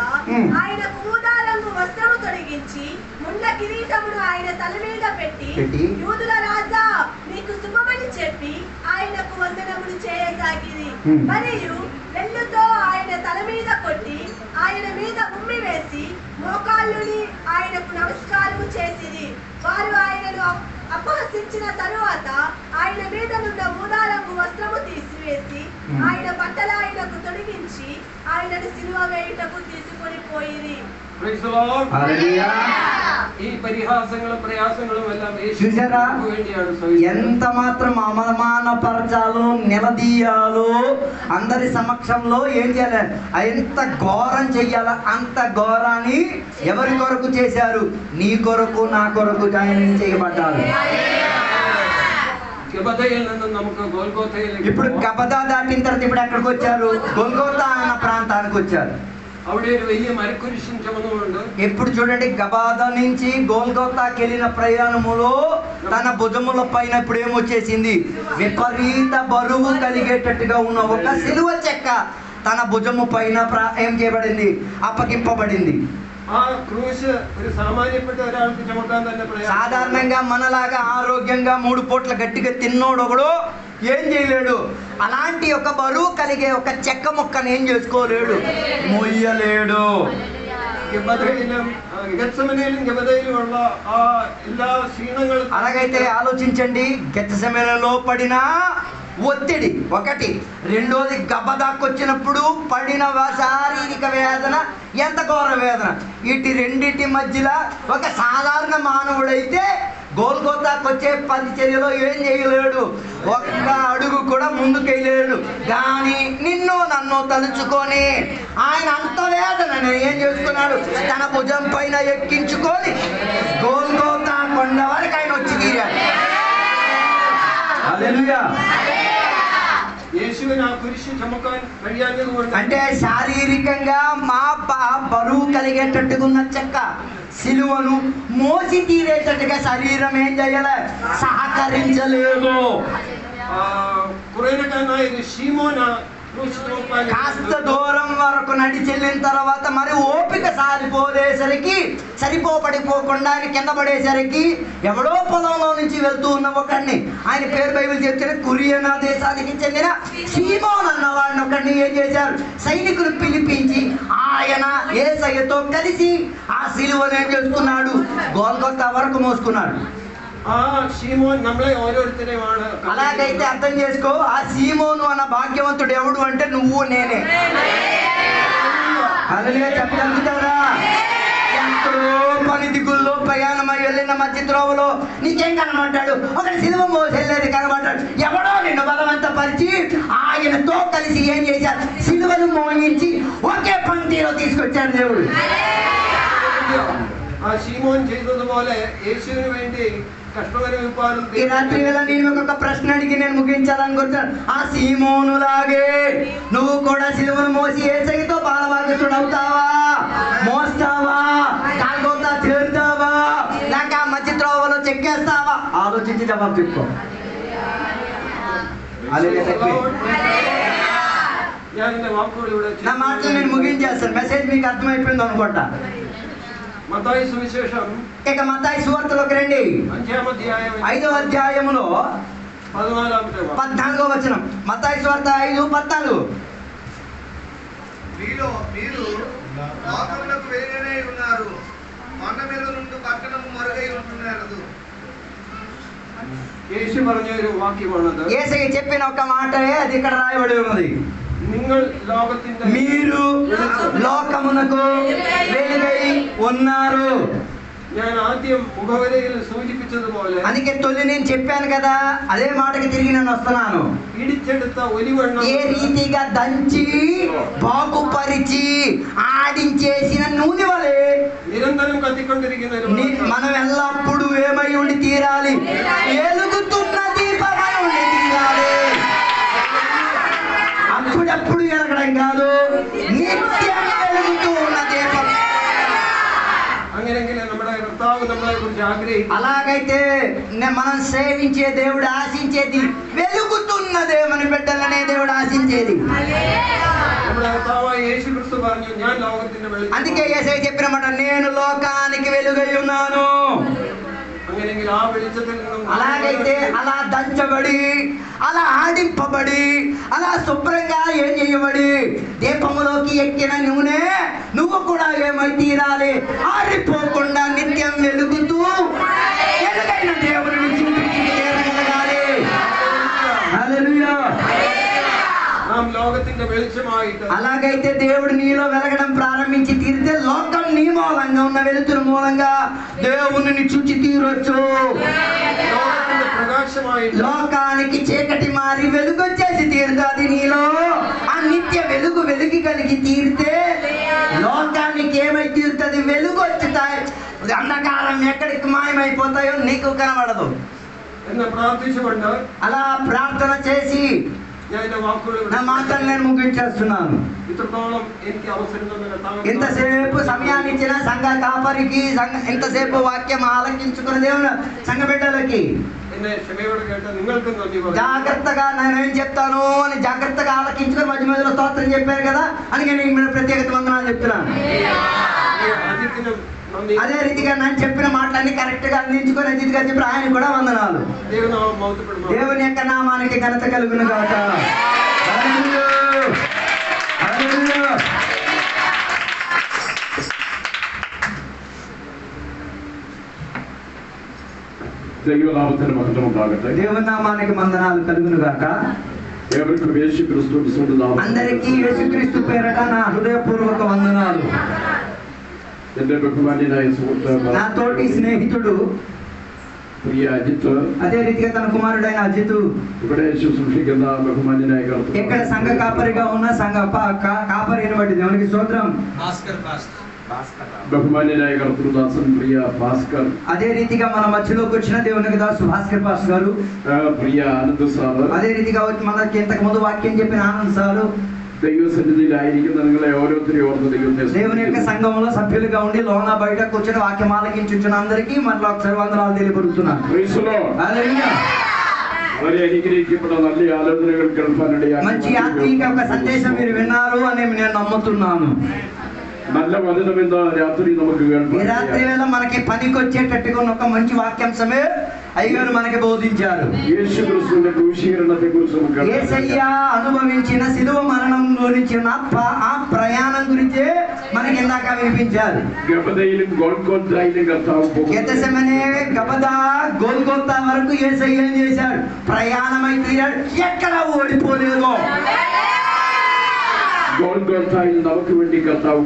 Speaker 5: ఆయన ఊదారంగు వస్త్రము తొలగించి ముండ కిరీటమును ఆయన తల మీద పెట్టి యూదుల రాజా నీకు శుభమని చెప్పి ఆయనకు వందనములు చేయసాగిరి. మరియు వెల్లుతో ఆయన తల మీద కొట్టి ఆయన మీద ఉమ్మి వేసి మోకాళ్ళుని ఆయనకు నమస్కారము చేసిరి. వారు ఆయనను అపహసించిన తరువాత ఆయన మీద నున్న ఊదారంగు వస్త్రము తీసివేసి ఆయన బట్టలు ఆయనకు తొలగించి ఆయనను సిలువ వేయుటకు తీసుకొని పోయిరి.
Speaker 3: చూసారా ఎంత మాత్రం అవమానపరచాలో, నిలదీయాలో, అందరి సమక్షంలో ఏం చేయాలి, ఎంత ఘోరం చెయ్యాలో అంత ఘోరాన్ని ఎవరి కొరకు చేశారు? నీ కొరకు, నా కొరకు ఆయన చేయబడ్డారు. ఇప్పుడు గబదా దాటిన తర్వాత ఇప్పుడు ఎక్కడికి వచ్చారు? గొల్గోతా అన్న ప్రాంతానికి వచ్చారు. ఎప్పుడు చూడండి, గబాదా నుంచి గోల్గోతాకి వెళ్ళిన ప్రయాణములో తన భుజముల పైన ఇప్పుడు ఏమొచ్చేసింది? విపరీత బరువు కలిగేటట్టుగా ఉన్న ఒక సిలువ చెక్క తన భుజము పైన ఏం చేయబడింది? అప్పగింపబడింది. సాధారణంగా మనలాగా ఆరోగ్యంగా 3 పూట్ల గట్టిగా తిన్నోడు ఒకడు ఏం చేయలేడు. అలాంటి ఒక బరువు కలిగే ఒక చెక్క ముక్కను ఏం చేసుకోలేడు, మొయ్యలేడు. అలాగైతే ఆలోచించండి, గెత్సెమనేలో పడిన ఒత్తిడి ఒకటి, రెండోది గబదాకొచ్చినప్పుడు పడిన శారీరక వేదన, ఎంత ఘోర వేదన. వీటి రెండింటి మధ్యలో ఒక సాధారణ మానవుడైతే గోల్గోతాకు వచ్చే పరిచర్యలో ఏం చేయలేడు, ఒక్క అడుగు కూడా ముందుకెళ్ళలేడు. కానీ నిన్ను నన్ను తలుచుకొని ఆయన అంత వేదన ఏం చేసుకున్నాడు? తన భుజం పైన ఎక్కించుకొని గోల్గోతా కొండ వరకు ఆయన వచ్చి తీరాడు. హల్లెలూయా. అంటే శారీరకంగా మా బరువు కలిగేటట్టుగా ఉన్న చెక్క సిలువను మోసి తీరేటట్టుగా శరీరం ఏం చేయలే, సహకరించలేదు. కాస్త దూరం వరకు నడిచెళ్ళిన తర్వాత మరి ఓపిక సరిపోపడిపోకుండా కింద పడేసరికి ఎవడో పొలంలో నుంచి వెళ్తూ ఉన్న ఒకడిని, ఆయన పేరు బైబిల్ చెప్తే కురియనా దేశానికి చెందిన సీమోన్ అన్న వాడిని ఒకడిని ఏం చేశారు? సైనికులు పిలిపించి ఆయన యేసయ్యతో కలిసి ఆ సిలువను ఏం చేసుకున్నాడు? గోల్గొతా వరకు మోసుకున్నాడు. అలాగైతే అర్థం చేసుకో, ఆ సీమోను అన్న భాగ్యవంతుడు ఎవడు అంటే నువ్వు నేనే. హల్లెలూయా చెప్పగలుగుతారా? ఎక్కడో పని దిగుల్లో ప్రయాణమై వెళ్ళిన మధ్య త్రోవలో నీకేం కనబడ్డాడు? ఒకటి సిలువ మోసేది కనబడ్డాడు. ఎవడో నిన్ను బలవంతపరిచి ఆయనతో కలిసి ఏం చేశారు? సిలువను మోయించి ఒకే పంక్తిలో తీసుకొచ్చాడు దేవుడు. ఈ రాత్రి వేళ నేను ఒక ప్రశ్న అడిగి నేను ముగించాలనుకుంటున్నాను. ఆ సీమోను లాగే నువ్వు కూడా సిలువను మోసి యేసయ్యతో బాలభాగస్తుడు అవుతావా? మోస్తావా? గోల్గొతా చేరుతావా? లేక మధ్య త్రోవలో చెక్కేస్తావా? ఆలోచించి జవాబు చెప్పుకో. నా మాటలు నేను ముగించేస్తాను. మెసేజ్ మీకు అర్థమైపోయింది అనుకుంటా.
Speaker 2: మత్తయి సువిశేషం
Speaker 3: ఇక మత్తయి సువార్తలోకి రండి. 5వ అధ్యాయములో 14వ వచనం. మత్తయి సువార్త 5:14.
Speaker 6: మీరు లోకములకు వెలుగై ఉన్నారు, కొండ మీద నుండి పట్టణము మరుగై ఉంటున్నారు.
Speaker 2: యేసు പറഞ്ഞ ഒരു വാക്യമാണത്.
Speaker 3: యేసయ్య చెప్పిన ఒక మాటే అది ఇక్కడ రాయబడి ఉన్నది. మీరు లోకమునకు వెలుగై ఉన్నారు.
Speaker 2: ഞാൻ ആദ്യം മുഖവരയിൽ സൂചിപ്പിച്ചതുപോലെ
Speaker 3: అందుకే తొలి నేను చెప్పాను కదా, అదే మాటకి తిరిగి నేను వస్తున్నాను.
Speaker 2: ఇడిచెడుత ఒలివెണ്ണ
Speaker 3: ఏ రీతిగా దంచి బాగుపరిచి ఆడించేసిన నూనె వలె
Speaker 2: నిరంతరం కత్తికొండిరిగిన
Speaker 3: మనం ఎల్లప్పుడూ ఏమై ఉండి తీరాలి? వెలుగుతున్న దీపమై ఉండి తీరాలి. అప్పుడప్పుడు ఎలగడం కాదు, నిత్యం వెలుగుతూ ఉన్న దీపం. అలాగైతే మనం సేవించే దేవుడు ఆశించేది వెలుగుతున్న దేవుని బిడ్డలనే దేవుడు ఆశించేది. అందుకే యేసయ్య చెప్పిన మాట, నేను లోకానికి వెలుగై ఉన్నాను. అలాగైతే అలా దంచబడి, అలా ఆడింపబడి, అలా శుభ్రంగా ఏం చేయబడి దీపములోకి ఎక్కిన నూనె నువ్వు కూడా ఏమై తీరాలి? ఆరిపోకుండా నిత్యం వెలుగుతూ వెలుగైన దేవుడిని చూపించి తీరగలగాలి. హల్లెలూయా. అలాగైతే దేవుడు నీలో వెలగడం ప్రారంభించి తీరితే లోకం నీ మూలంగా ఉన్న వెలుతురు మూలంగా దేవుని చూచి తీరొచ్చు. లోకానికి చీకటి మారి వెలుగొచ్చేసి తీరుతుంది. అది నీలో ఆ నిత్య వెలుగు వెలిగి కలిగి తీరితే లోకానికి ఏమై తీరుతుంది? వెలుగు వచ్చుతాయి. అంధకారం ఎక్కడికి మాయమైపోతాయో నీకు కనబడదు. అలా ప్రార్థన చేసి నా మాటలు నేను ముగించేస్తున్నాను. ఇంతసేపు సమయాన్ని ఇచ్చిన సంఘ కాపరికి, ఇంతసేపు వాక్యం ఆలకించుకున్న దేవుని సంఘ బిడ్డలకి జాగ్రత్తగా నేనేం చెప్తాను అని జాగ్రత్తగా ఆలకించుకొని మధ్య మధ్యలో స్తోత్రం చెప్పారు కదా అని నేను ప్రత్యేకత వందనాలు చెప్తున్నాను. అదే రీతిగా నేను చెప్పిన మాటలన్నీ కరెక్ట్ గా అందించుకొని అజిత్ గారు చెప్పిన ఆయన కూడా వందనాలు. దేవుని యొక్క నామానికి ఘనత కలుగును గాక. దేవుని నామానికి వందనాలు కలుగును గాక. అందరికీ యేసుక్రీస్తు పేరట నా హృదయపూర్వక వందనాలు. నా తోటి స్నేహితుడు అదే రీతిగా తన కుమారుడైన అజిత్ ఇక్కడ సంఘ కాపరిగా ఉన్న సంఘ కాపరిని బట్టి దేవునికి స్తోత్రం. అదే రీతిగా మన మధ్యలోకి వచ్చిన దేవునికి దాసు భాస్కర్ పాస్ గారు, అదే రీతిగా మనకి ఇంతకు ముందు వాక్యం చెప్పిన ఆనంద్ సారు, దేవుని యొక్క సంఘంలో సభ్యులుగా ఉండి లోన బయట కూర్చొని వాక్యం ఆలకించున్న అందరికీ మరలా ఒకసారి వందనాలు తెలియపరుస్తున్నాను. మంచి ఆత్మీయ ఒక సందేశం మీరు విన్నారు అని నేను నమ్ముతున్నాను. ఈ రాత్రి వేళ మనకి పనికి వచ్చేటట్టుగా ఒక మంచి వాక్యాంశమే అయ్యగారు మనకి బోధించారు. యేసయ్య అనుభవించిన శిలువ మరణం గురించి ఆ ప్రయాణం గురించే మనకి ఇందాక వినిపించారు. గెత్సెమనే గబదా గోల్గోతా వరకు యేసయ్య ఏం చేశాడు? ప్రయాణమై తీరాడు, ఎక్కడ ఓడిపోలేదు.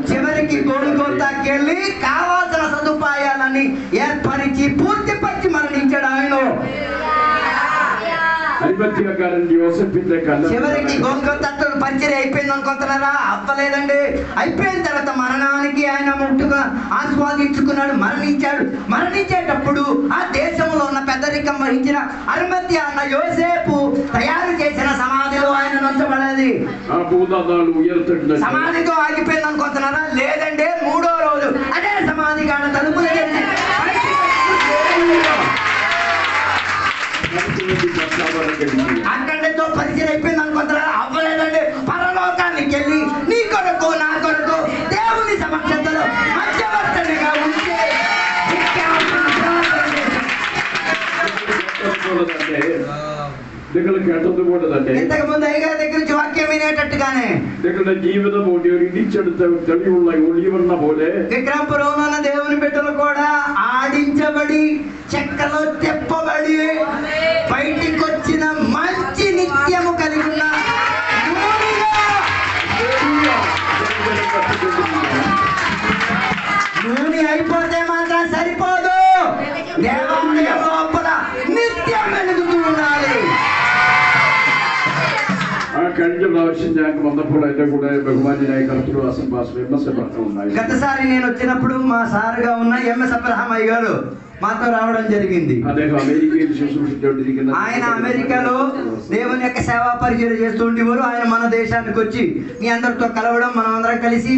Speaker 3: చివరికి గోల్గోతాకి వెళ్ళి కావాల్సిన సదుపాయాలని ఏర్పరిచి పూర్తిపరిచి మరణించాడు ఆయన. చివరికి గోల్గోతా పరిచయం అయిపోయింది అనుకుంటున్నారా? అవ్వలేదండి. అయిపోయిన తర్వాత మరణానికి ఆయన ముట్టుగా ఆస్వాదించుకున్నాడు, మరణించాడు. మరణించేటప్పుడు ఆ దేశంలో ఉన్న పెద్దరికం వహించిన అరిమథ్య అన్న యోసేపు తయారు చేసిన సమాధిలో ఆయన నుంచబడేది. సమాధితో ఆగిపోయింది అనుకుంటున్నారా? లేదండి. 3వ రోజు అదే సమాధి కాడ తలుపులు అక్కడితో పరిచయం అయిపోయింది అనుకుంటున్నారా? అవ్వలేదండి. పరలోకాన్ని
Speaker 1: പറഞ്ഞിട്ടുള്ളതല്ലേ നിങ്ങൾ കേട്ടതുപോലെ തന്നെ
Speaker 3: ఇంతకు ముందు అయ్యగారి దగ్గర నుంచి వాక్యం వినేటట్టుగానే
Speaker 1: നിങ്ങളുടെ ജീവിതം കൂടി ഒരു ഇടിച്ചെടുത്ത തെളിവുള്ള ഒളിവർണ്ണ പോലെ
Speaker 3: విక్రమపురంలో ఉన్న దేవుని బిడ్డలు కూడా ఆడించబడి చెక్కలో తెప్పబడి బయటికి వచ్చిన మంచి నిత్యము కలిగి ఉన్న నూనె అయిపోతే మాత్రం సరిపోదు, దేవాలయం లోపల నిత్యం వెలుగుతూ ఉండాలి.
Speaker 1: ആ കഴിഞ്ഞ പ്രാവശ്യം ഞങ്ങൾക്ക് വന്നപ്പോൾ എന്റെ കൂടെ ബഹുമാന്യനായ കർത്തൃവാസൻ പാസ്റ്റർ MS അബ്രഹാം ഉണ്ടായിരുന്നു.
Speaker 3: గతసారి నేను వచ్చినప్పుడు మా సారుగా ఉన్న MS అబ్రహామయ్య గారు మాతో రావడం జరిగింది.
Speaker 1: അദ്ദേഹം അമേരിക്കയിൽ ശുശ്രൂഷിച്ചുകൊണ്ടിരിക്കുന്ന
Speaker 3: ఆయన అమెరికాలో దేవుని యొక్క సేవా పరిచయం చేస్తూ ఉండేవారు. ఆయన మన దేశానికి వచ్చి మీ అందరితో కలవడం, మనం అందరం కలిసి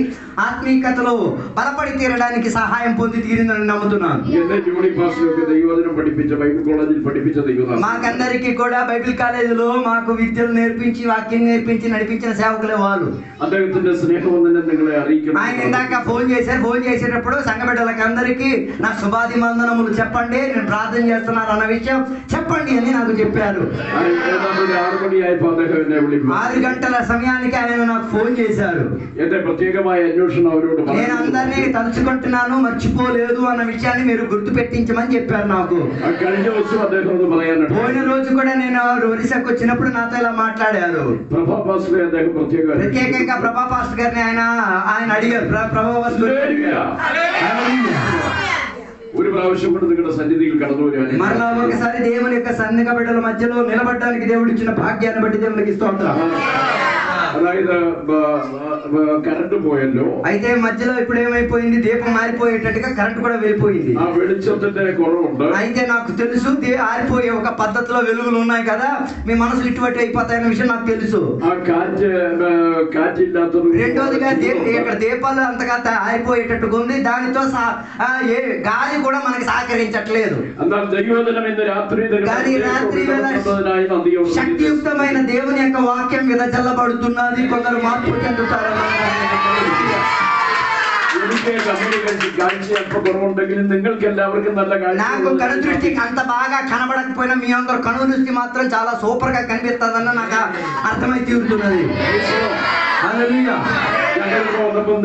Speaker 3: ఆత్మీయతలో బలపడి తీరడానికి సహాయం పొంది తీరిందని నమ్ముతున్నాను.
Speaker 1: എന്നെ ജോണി പാസ്റ്ററൊക്കെ ദൈവവചനം പഠിപ്പിച്ച ബൈബിൾ കോളേജിൽ പഠിപ്പിച്ച ദൈവദാസൻ.
Speaker 3: మాకందరికీ కూడా బైబిల్ కాలేజీలో మాకు విద్యలు నేర్పించి వాక్యం నేర్పించి నడిపించిన సేవకులే వాళ్ళు.
Speaker 1: അദ്ദേഹത്തിന്റെ സ്നേഹവന്ദനം നിങ്ങളെ അറിയിക്കണം.
Speaker 3: ఆయన ఇందాక ఫోన్ చేసేటప్పుడు సంఘ బిడ్డలకు అందరికీ నా శుభాభివందనములు చెప్పండి, నేను ప్రార్థన చేస్తున్నాను అన్న విషయం చెప్పండి అని నాకు చెప్పారు.
Speaker 1: 6 മണിയായപ്പോൾ അദ്ദേഹം എന്നെ വിളിച്ചു.
Speaker 3: 6 గంటల సమయానికి ఆయన నాకు ఫోన్ చేశారు.
Speaker 1: എന്റെ പ്രത്യേകമായ അന്വേഷണം അവരോട്
Speaker 3: నేను అందరినీ తలుచుకుంటున్నాను, మర్చిపోలేదు అన్న విషయాన్ని మీరు గుర్తు పెట్టించమని చెప్పారు నాకు.
Speaker 1: കഴിഞ്ഞ ദിവസം അദ്ദേഹം ഒന്ന് പറയാനുണ്ട്.
Speaker 3: పోయిన రోజు కూడా నేను ఒరిస్సాకు వచ్చినప్పుడు నాతో ఇలా మాట్లాడారు.
Speaker 1: ప్రభా పాസ്റ്ററെ അദ്ദേഹം
Speaker 3: ప్రత్యేకంగా ప్రభా పాస్టర్ గారిని ఆయన అడిగారు. ప్రభా పాస్టర్
Speaker 1: ഒരു പ്രാവശ്യം കൂടെ നിങ്ങളുടെ സന്നിധിയിൽ കടന്നു വരാൻ
Speaker 3: మరలా ఒకసారి దేవుని యొక్క సన్నిధ బిడ్డల మధ్యలో నిలబడడానికి దేవుడు ఇచ్చిన భాగ్యాన్ని బట్టి దేవునికి స్తోత్రం.
Speaker 1: അതായത് കറണ്ട് പോയല്ലോ.
Speaker 3: అయితే మధ్యలో ఇప్పుడు ఏమైపోయింది, దీపం మారిపోయేటట్టుగా కరెంట్ కూడా వెళ్ళిపోయింది.
Speaker 1: ఆ వెളിച്ചത്തിന്റെ കുറവുണ്ട്.
Speaker 3: అయితే నాకు తెలుసు ఆరిపోయే ఒక పద్ధతిలో వెలుగులు ఉన్నాయి కదా, మీ మనసులు ఇటువంటి అయిపోతాయన్న విషయం నాకు తెలుసు.
Speaker 1: ఆ కాచిల్లాతో
Speaker 3: రెండోదిగా ఇక్కడ దీపాలు అంతగా ఆరిపోయేటట్టుగా ఉంది, దానితో ఏ గాలి కూడా మనకి సహకరించట్లేదు. కానీ రాత్రి వేళ శక్తియుక్తమైన దేవుని యొక్క వాక్యం మీద చల్లబడుతున్నది, కొందరు మార్పు చెందుతారు. నాకు కనుదృష్టి అంత బాగా కనబడకపోయినా మీ అందరూ కనుదృష్టి మాత్రం చాలా సూపర్ గా కనిపిస్తుందన్న నాకు అర్థమై తీరుతున్నది.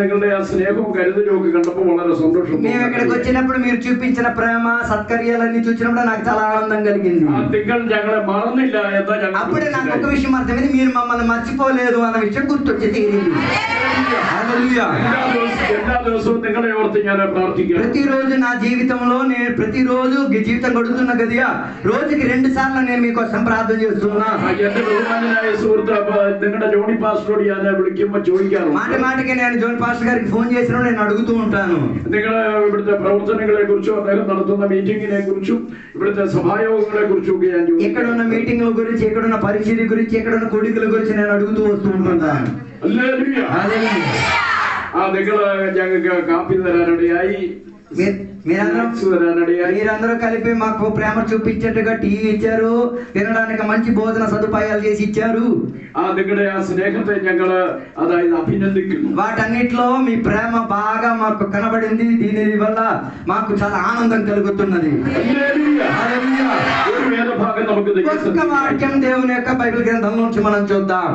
Speaker 1: നിങ്ങളുടെ ആ സ്നേഹവും കരുതലും ഒക്കെ കണ്ടപ്പോൾ വളരെ സന്തോഷം.
Speaker 3: మేము ఇక్కడికి వచ్చినప్పుడు మీరు చూపించిన ప్రేమ సత్కర్యాలన్నీ చూసినప్పుడు నాకు చాలా ఆనందం కలిగింది.
Speaker 1: നിങ്ങൾ ഞങ്ങളെ മറന്നില്ല എന്ന്.
Speaker 3: అప్పుడే నాకు ఒక విషయం అర్థమైంది, మీరు మమ్మల్ని మర్చిపోలేదు అన్న విషయం గుర్తొచ్చి తీరింది.
Speaker 1: എല്ലാ ദിവസവും നിങ്ങളെ ഓർത്ത് ഞാൻ പ്രാർത്ഥിക്കാം.
Speaker 3: ప్రతిరోజు నా జీవితంలో నేను ప్రతిరోజు జీవితం గడుపుతున్న గదిగా రోజుకి 2 సార్లు నేను మీకోసం ప్రార్థన చేస్తున్నా.
Speaker 1: എന്റെ ബഹുമാന്യനായ സുഹൃത്ത് നിങ്ങളുടെ ജോണി പാസ്റ്ററോട് ഞാൻ വിളിക്കുമ്പോൾ ചോദിക്കാറുണ്ട്.
Speaker 3: మాటికి నేను జోన్ పాస్టర్ గారికి ఫోన్ చేసినప్పుడు నేను అడుగుతూ ఉంటాను,
Speaker 1: നിങ്ങൾ ഇവിടുത്തെ പ്രവർത്തനങ്ങളെ കുറിച്ചും അദ്ദേഹം നടത്തുന്ന മീറ്റിംഗിനെ കുറിച്ചും ഇവിടുത്തെ സഭായോഗങ്ങളെ കുറിച്ചും ഒക്കെ ഞാൻ
Speaker 3: ఇక్కడ ఉన్న మీటింగ్ల గురించి, ఇక్కడ ఉన్న పరిచర్య గురించి, ఇక్కడ ఉన్న కొడుకుల గురించి నేను అడుగుతూ వస్తూ ఉంటాను.
Speaker 1: നിങ്ങള് ഞങ്ങൾക്ക് കാപ്പി തരാനിടയായി,
Speaker 3: మీరందరూ కలిపి మాకు ప్రేమ చూపించేట్టుగా టీవీ ఇచ్చారు, తినడానికి మంచి భోజన సదుపాయాలు చేసి ఇచ్చారు.
Speaker 1: നിങ്ങളുടെ ആ സ്നേഹത്തെ ഞങ്ങള് അതായത് അഭിനന്ദിക്കുന്നു.
Speaker 3: వాటన్నిటిలో మీ ప్రేమ బాగా మాకు కనబడింది. దీని వల్ల మాకు చాలా ఆనందం కలుగుతున్నది. ఒక్క వాక్యం దేవుని యొక్క బైబిల్ గ్రంథం నుంచి మనం చూద్దాం.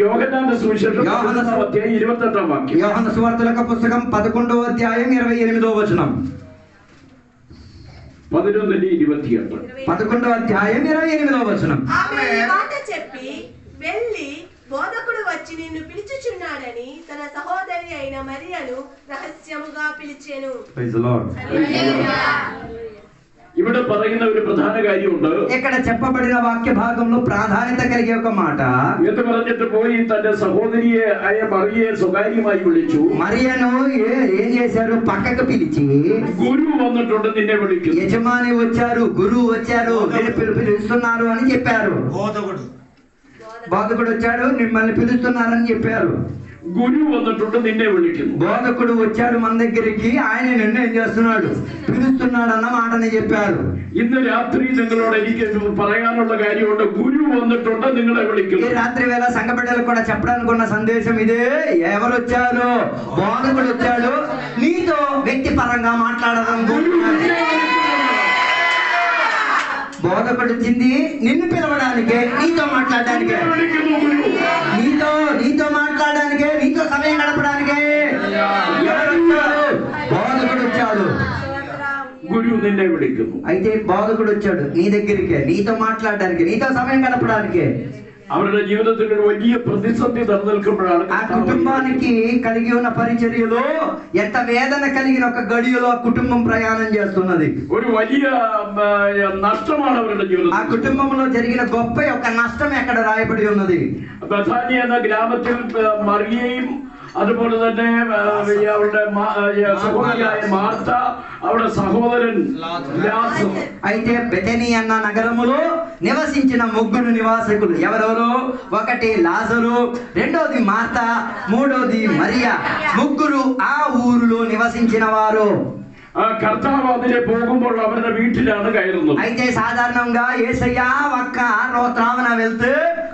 Speaker 1: యోహన్నాను సువిశేషం 28వ వాక్యం.
Speaker 3: యోహన్న సువార్తల యొక్క పుస్తకం 11వ అధ్యాయం 28వ వచనం. 11వ అధ్యాయం 28వ వచనం.
Speaker 5: ఆమె ఈ మాట చెప్పి వెళ్ళి బోధకుడు వచ్చి నిన్ను పిలుచుచున్నాడని తన సహోదరి అయిన మరియను రహస్యముగా పిలిచెను.
Speaker 3: Praise the lord.
Speaker 1: ഇവിടെ പറയുന്ന ഒരു പ്രധാന കാര്യമുണ്ട്.
Speaker 3: ఇక్కడ చెప్పబడిన వాక్య భాగంలో ప్రాధాన్యత కలిగే ఒక మాట.
Speaker 1: എന്ന് പറഞ്ഞിട്ട് പോയി തന്റെ സഹോദരിയെ ആയ മറിയെ സ്വകാര്യമായി വിളിച്ചു.
Speaker 3: మరియను ఏం చేశారు, పక్కకు పిలిచి
Speaker 1: గురు వന്നിട്ടുണ്ട് నిన్నే విളിക്കുന്നു.
Speaker 3: యజమాని వచ్చారు, గురువు వచ్చారు, పిలుస్తున్నారు అని చెప్పారు. బోధకుడు వచ్చాడు, మిమ్మల్ని పిలుస్తున్నారని చెప్పారు.
Speaker 1: గురు వന്നിട്ടുണ്ട് నిన్నే విളിക്കുന്നു.
Speaker 3: బోధకుడు వచ్చాడు మన దగ్గరికి, ఆయన నిన్ను ఏం చేస్తున్నాడు, పిలుస్తున్నాడు అన్న మాటని చెప్పారు.
Speaker 1: ഇന്ന് രാത്രി നിങ്ങളോട് എനിക്ക് പറയാനുള്ള കാര്യമുണ്ട്. గురు వന്നിട്ടുണ്ട് നിങ്ങളെ വിളിക്കുന്നു.
Speaker 3: ఈ రాత్రి వేళ సంఘ బిడ్డలకు కూడా చెప్పడానికి ఉన్న సందేశం ఇదే. ఎవరు వచ్చారు? బోధకుడు వచ్చాడు, నీతో వ్యక్తిపరంగా మాట్లాడాలనుకుంటున్నాడు. బోధకుడు వచ్చింది నిన్ను పిలవడానికే, నీతో మాట్లాడడానికే, నీతో మాట్లాడడానికే, నీతో సమయం గడపడానికే. ఎవరు వచ్చారు? బోధకుడు వచ్చాడు. అయితే బోధకుడు వచ్చాడు నీ దగ్గరికే, నీతో మాట్లాడడానికి, నీతో సమయం గడపడానికే.
Speaker 2: അവരുടെ ജീവിതത്തിൽ ഒരു വലിയ പ്രതിസന്ധി നിലനിൽക്കുമ്പോഴാണ്
Speaker 3: ఆ కుటుంబానికి కలిగి ఉన్న పరిచర్యలో ఎంత వేదన కలిగిన ఒక గడియలో ఆ కుటుంబం ప్రయాణం చేస్తున్నది.
Speaker 2: ഒരു വലിയ നഷ്ടമാണ് അവരുടെ ജീവിതത്തിൽ.
Speaker 3: ఆ కుటుంబంలో జరిగిన గొప్ప ఒక నష్టం ఎక్కడ రాయబడి ఉన్నది.
Speaker 2: ബഥാനിയ എന്ന ഗ്രാമത്തിൽ മറിയയും അതുപോലെ തന്നെ അവരുടെ സഹോദരിയായ മാർത്ത, അവരുടെ సహోదరൻ లాజరు.
Speaker 3: అయితే బెతనీ అన్న నగరములో నివసించిన ముగ్గురు నివాసికులు ఎవరెవరు? ఒకటి లాజరు, రెండోది మార్త, మూడోది మరియా. ముగ్గురు ఆ ఊరిలో నివసించిన వారు.
Speaker 2: కర్తావు അതിലെ പോകുമ്പോൾ അവരുടെ വീട്ടിലാണ് കയറുന്നത്.
Speaker 3: అయితే సాధారణంగా యేసయ్య ఒక్క త్రావన వెళ్తే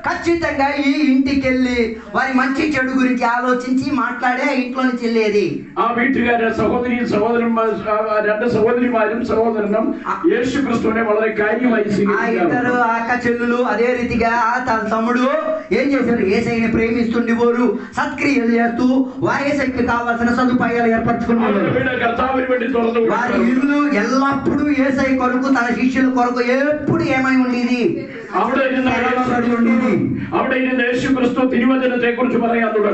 Speaker 3: ఖచ్చితంగా ఈ ఇంటికి వెళ్ళి వారి మంచి చెడు గురించి ఆలోచించి మాట్లాడే ఇంట్లో నుంచి వెళ్ళేది.
Speaker 2: ఆ വീട്ടുകാരെ രണ്ട് സഹോദരിമാരും സഹോദരനും యేసుక్రీస్తునే വളരെ കാര്യമായി സ്വീകരിച്ചു.
Speaker 3: ఇద్దరు అక్క చెల్లులు అదే రీతిగా తన తమ్ముడు ఏం చేశారు? యేసయ్యని ప్రేమిస్తుండేవారు, సత్క్రియలు చేస్తూ వారి యేసయ్యకి కావాల్సిన సదుపాయాలు ఏర్పరచుకున్నారు. వారి ఇల్లు ఎల్లప్పుడూ యేసయ్య కొరకు, తన శిష్యుల కొరకు ఎప్పుడు ఏమై ఉండేది?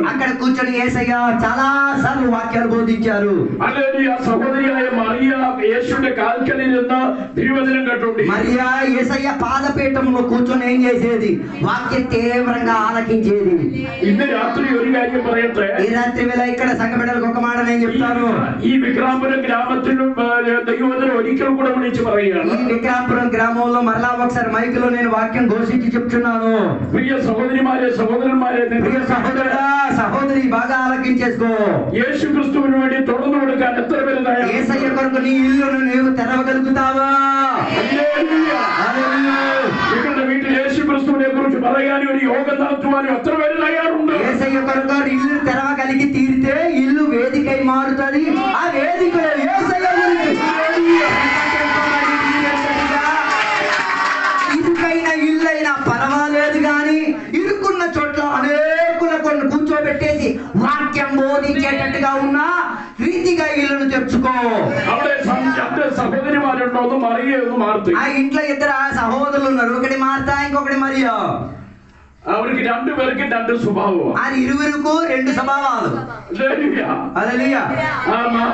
Speaker 3: అక్కడ కూర్చొని యేసయ్య చాలా సార్లు వాక్యాలు బోధించారు. మరియా యేసయ్య పాదపీఠంలో కూర్చొని ఏం చేసేది? వాక్యం తీవ్రంగా ఆలకించేది.
Speaker 2: ఈ
Speaker 3: రాత్రి వేళ ఇక్కడ సంఘ బిడ్డలకు ఒక మాట నేను చెప్తాను.
Speaker 2: ఈ విక్రాంపురం గ్రామത്തിലും దైవవచనం ఒరికలు కూడా వినిచి പറയുകയാണ്.
Speaker 3: ఈ విక్రాంపురం గ్రామంలో మరలా ఒకసారి మైకులో నేను వాక్యం ఘోషించి చెప్తున్నాను.
Speaker 2: ప్రియ సహోదరిమారే, సహోదరుమారే,
Speaker 3: ప్రియ సహోదరుడా, సహోదరి బాగా ఆలకించేసుకో.
Speaker 2: యేసుక్రీస్తువిని వేడి తొడను కొడుకాను ఎత్తర పెరుదాయ.
Speaker 3: యేసయ్య కొరకు నీ ఇల్లును నీవు తెరవగలుగుతావా?
Speaker 2: ఇక్కడ వీటి యేసుక్రీస్తువిని గురించి പറയാനും ഒരു യോഗം നടത്തുവാനും എത്ര പേര് തയ്യാറുണ്ട്?
Speaker 3: యేసయ్య కొరకు ఇల్లు తెరవగలిగి తీరితే ఇల్లు వేదికై మారుతుంది. ఆ వేదికలో యేసయ్య గురించి ఇరుకైన ఇల్లైనా పర్వాలేదు కానీ ఇరుకున్న చోట్ల అనేకులకు కూర్చోబెట్టేసి వాక్యం బోధించేటట్టుగా ఉన్న రీతిగా ఇల్లును తెచ్చుకో.
Speaker 2: సహోదరిమారుండో మరియ మారుతాయి.
Speaker 3: ఆ ఇంట్లో ఇద్దరు సహోదరులు ఉన్నారు, ఒకటి మార్తా, ఇంకొకటి మరియా.
Speaker 2: അവർക്ക് രണ്ടുപേർക്ക് രണ്ട് സ്വഭാവം.
Speaker 3: ആ ഇരുവരുക്കും രണ്ട് സ്വഭാവമാണ്.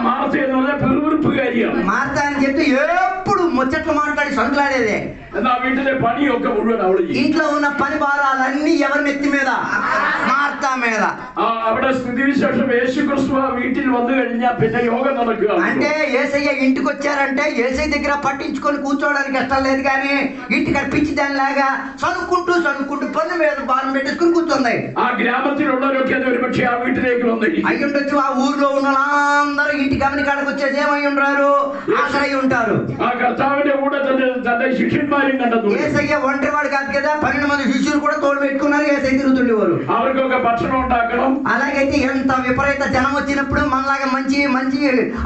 Speaker 2: మార్త എന്ന് പറഞ്ഞാൽ പെറുപെറുപ്പുകാരിയാണ്.
Speaker 3: మార్త అని చెప్తే ఎప్పుడు ముచ్చట్లు మాట్లాడి సంట్లాడేదే.
Speaker 2: എന്നാ വീട്ടിലെ പണിയൊക്കെ മുഴുവൻ അവള് ചെയ്യും.
Speaker 3: ఇంట్లో ఉన్న పని భారాలన్నీ ఎవరి నెత్తి మీద? మార్త మీద.
Speaker 2: അവിടെ സ്ഥിതിവിശേഷം యేసుక్రీస్తు വീട്ടിൽ വന്നു കഴിഞ്ഞാൽ പിന്നെ യോഗം നടക്കുക.
Speaker 3: అంటే యేసయ్య ఇంటికి వచ్చారంటే యేసయ్య దగ్గర పట్టించుకొని కూర్చోవడానికి ఇష్టం లేదు కానీ ఇంటికి పిచ్చి దానిలాగా చదువుకుంటూ పన్ను మీద భారం పెట్టేసుకుని కూర్చుంది.
Speaker 2: ఆ గ్రామത്തിലുള്ളവരൊക്കെ അത് ഒരുപക്ഷെ ఆ വീട്ടിലേക്ക് വന്നു
Speaker 3: అయ్యుండొచ్చు. ఆ ఊర్లో ఉన్న అందరూ ఇంటి గమని కాడకు వచ్చేసి ఏమై ఉంటారు? ఆసరై ఉంటారు.
Speaker 2: ఆ కర్తావిന്റെ കൂടെ തന്റെ శిష్యుന്മാരും കണ്ടെന്നു.
Speaker 3: యేసయ్య ఒంటరివాడు కాదు కదా, 12 మంది శిష్యులు కూడా తోడు పెట్టుకున్నారు. యేసయ్య తిరుగుతుండేవారు.
Speaker 2: അവർക്ക് ఒక భక్షణం ഉണ്ടാക്കണം.
Speaker 3: అలాగైతే ఎంత విపరీత జనం వచ్చినప్పుడు మనలాగా మంచి మంచి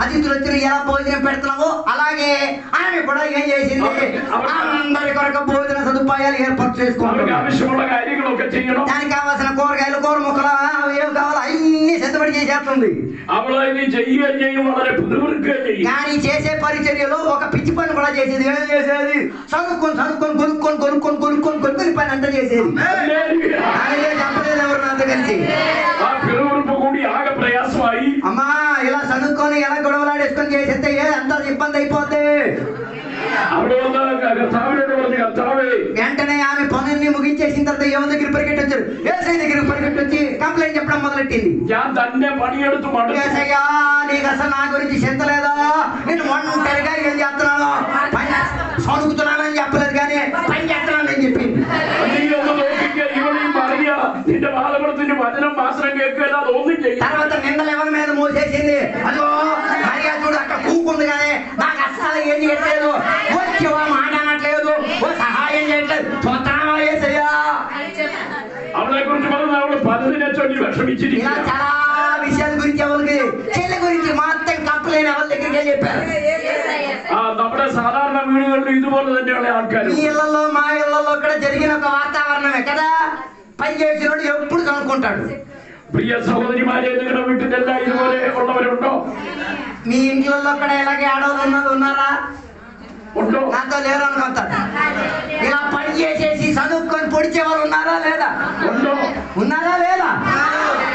Speaker 3: అతిథులు వచ్చిన ఎలా భోజనం పెడుతున్నావో అలాగే ఆమె కూడా ఏం చేసింది? అందరి కొరకు భోజన సదుపాయాలు ఏర్పాటు చేసుకుంటారు. దానికి కావాల్సిన కూరగాయలు, కూర ముక్కలు ఏం కావాలో అన్ని సిద్ధపడి చేసేస్తుంది. కానీ చేసే పరిచర్యలో ఒక పిచ్చి పని కూడా చేసేది. ఏం చేసేది? కొనుక్కొని పని అంతా చేసేది. చెప్పలేదు ఎవరు నాతో కలిసి. అమ్మా ఇలా చదువుకొని ఎలా గొడవలాడేసుకొని చేసేస్తే అంత ఇబ్బంది అయిపోద్ది. వెంటనే ఆమె పనుల్ని ముగించేసిన తర్వాత ఎవరి దగ్గర పరిగెట్టొచ్చారు? యేసయ్య దగ్గర పరిగెట్టొచ్చి కంప్లైంట్ చెప్పడం మొదలెట్టింది. యేసయ్య నీకు అసలు నా గురించి చింత లేదా? నేను ఒంటరిగా ఏం చేస్తున్నాను? సొడుగుతున్నానని చెప్పలేదు కానీ పని చేస్తున్నానని చెప్పింది. తర్వాత నిందలు ఎవరి మీద మోసేసింది? అదో మరియా చూడు అక్కడ కూకుంది కానీ నాకు అసలు ఏం చేయట్లేదు, వచ్చేవా మాట్లాడట్లేదు, ఓ సహాయం చేయట్లేదు, చూస్తావా యేసయ్యా? ఇలా చాలా విషయాల గురించి ఎవరికి చెల్లి గురించి మాత్రం కప్పలేని ఎవరి దగ్గరికి చెప్పారు.
Speaker 2: നമ്മുടെ സാധാരണ വീടുകളിൽ ഇതുപോലെ തന്നെയുള്ള ആൾക്കാർ.
Speaker 3: మీ ఇళ్లలో మా ఇళ్లలో కూడా జరిగిన ఒక వాతావరణమే కదా. పని చేసినోడు ఎప్పుడు చదువుకుంటాడు.
Speaker 2: ప్రియ సహోదరిమారే, నిങ്ങളുടെ వీటిലെല്ലാം ఇതുപോലെ ఉള്ളവരുണ്ടോ?
Speaker 3: మీ ఇంట్లో కూడా ఇలాగే ఆడవాళ్ళు ఉన్నారా?
Speaker 2: ఉండో?
Speaker 3: నాతో లేరు అనుకుంటారు. ఇలా పని చేసేసి చదువుకొని పొడిచే వాళ్ళు ఉన్నారా లేదా?
Speaker 2: ఉండో?
Speaker 3: ఉన్నారా లేదా?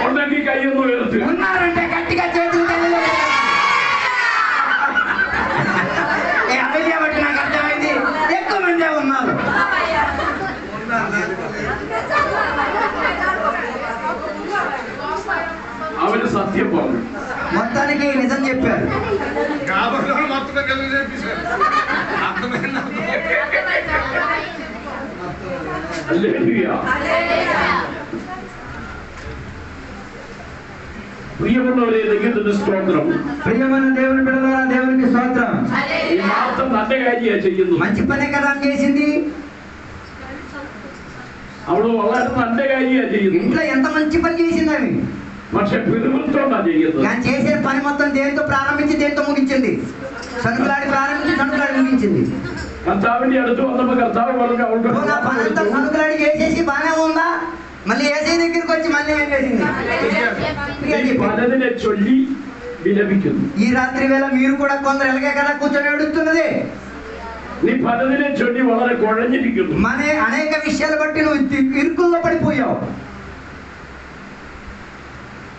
Speaker 2: ఉണ്ടെങ്കിൽ కయ్యొന്നു ఉയർത്തുക.
Speaker 3: ఉన్నారంటే గట్టిగా చేతులు అభిజయ బట్టి నాకు అర్థమైంది, ఎక్కువ మందే ఉన్నారు.
Speaker 2: അവര് സത്യം പറഞ്ഞു.
Speaker 3: మొత్తానికి నిజం చెప్పారు.
Speaker 4: కాబట్టి మొత్తం కలిగి చేపించారు. అర్థమైంది.
Speaker 2: హల్లెలూయా. ప్రియమున్నవరే, దేవునికి స్తోత్రం.
Speaker 3: ప్రియమైన దేవుని బిడ్డలారా, దేవునికి స్తోత్రం.
Speaker 2: ఈ మాత్రం നല്ല കാര്യമാണ് ചെയ്യുന്നത്.
Speaker 3: మంచి పనే కదా చేసింది.
Speaker 2: അവള് വളരെ നല്ല കാര്യമാണ് ചെയ്യുന്നത്.
Speaker 3: ఇంట్లో ఎంత మంచి పని చేసింది అవి.
Speaker 2: പക്ഷെ പിതൃത്വമാണ് ചെയ്യുന്നത്.
Speaker 3: ഞാൻ చేసే పని మొత్తం దేంతో ప్రారంభించి దేంతో ముగించింది? సనుకులాడి ప్రారంభించి సనుకులాడి ముగించింది.
Speaker 2: കർത്താവിന്റെ അടുത്ത് വന്നപ്പോ കർത്താവ് പറഞ്ഞു അവൾക്ക്
Speaker 3: నా పని అంతా సనుకులాడి చేసేసి బానే ఉందా? మళ్ళీ ఏసై దగ్గరికి వచ్చి మళ్ళీ ఏం చేసింది?
Speaker 2: പലതിനെ ചൊല്ലി വിലപിക്കുന്നു.
Speaker 3: ఈ రాత్రి వేళ మీరు కూడా కొందరు ఎలాగే కదా కూర్చొని ఏడుస్తున్నది.
Speaker 2: നീ പലതിനെ ചൊല്ലി വളരെ കുഴഞ്ഞിരിക്കുന്നു.
Speaker 3: మన అనేక విషయాలు బట్టి నువ్వు ఇరుకుల్లో పడిపోయావు.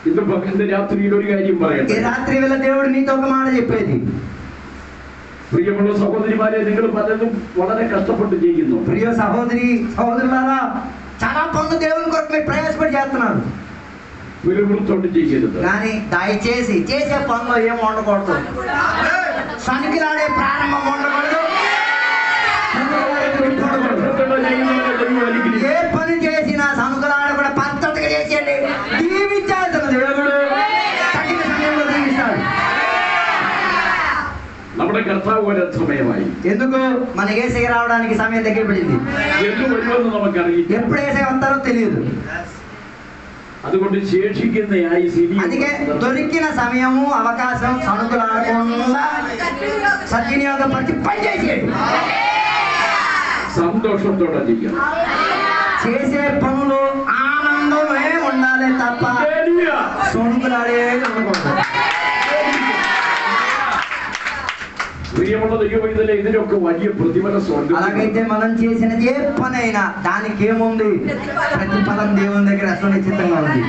Speaker 2: ഇന്ന് രാത്രിയിൽ ഒരു കാര്യം
Speaker 3: ఈ
Speaker 2: പറയട്ടെ.
Speaker 3: రాత్రి వేళ దేవుడు నీతో ఒక మాట చెప్పేది.
Speaker 2: പ്രിയമുള്ള സഹോദരിമാരെ, നിങ്ങൾ പലതും വളരെ കഷ്ടപ്പെട്ട് ചെയ്യുന്നു.
Speaker 3: ప్రియ సహోదరులారా, చాలా పనులు దేవుని కొరకు మీరు ప్రయాసపడి చేస్తున్నారు.
Speaker 2: പിതൃത്വം ചെയ്യരുത്.
Speaker 3: కానీ దయచేసి చేసే పనులు ఏం ఉండకూడదు. సనికిలాడే ప్రారంభం ఉండకూడదు. ఏ పని చేసినా సనుకులాడ కూడా పద్ధతిగా చేసేయండి. దీవించాల్సిన దేవుడు తగిన సమయంలో దీవిస్తాడు.
Speaker 2: നമ്മുടെ കർത്താവ് വരാൻ സമയമായി.
Speaker 3: ఎందుకు? మన ఏసై రావడానికి సమయం దగ్గర పడింది.
Speaker 2: എന്ന് വരുമെന്ന് നമുക്കറിയില്ല.
Speaker 3: ఎప్పుడు ఏసై వస్తారో తెలియదు.
Speaker 2: അതുകൊണ്ട് ശേഷിക്കുന്ന
Speaker 3: అందుకే దొరికిన సమయము అవకాశం సనుకులాడకుండా సద్వినియోగపరిచి పని చేసేయండి.
Speaker 2: సంతోషంతోടെ ചെയ്യണം.
Speaker 3: చేసే పనులు ఆనందమే ఉండాలి తప్ప సొనుకులాడే ఉండకూడదు.
Speaker 2: ప్రియముള്ള దైవమైదలే, ഇതിനൊക്കെ വലിയ പ്രതിഫലം സ്വർഗ്ഗത്തിൽ.
Speaker 3: అలాగైతే మనం చేసినది ఏ పనైనా దానికి ఏముంది? ప్రతిఫలం దేవుని దగ్గర సునిశ్చితంగా ఉంది.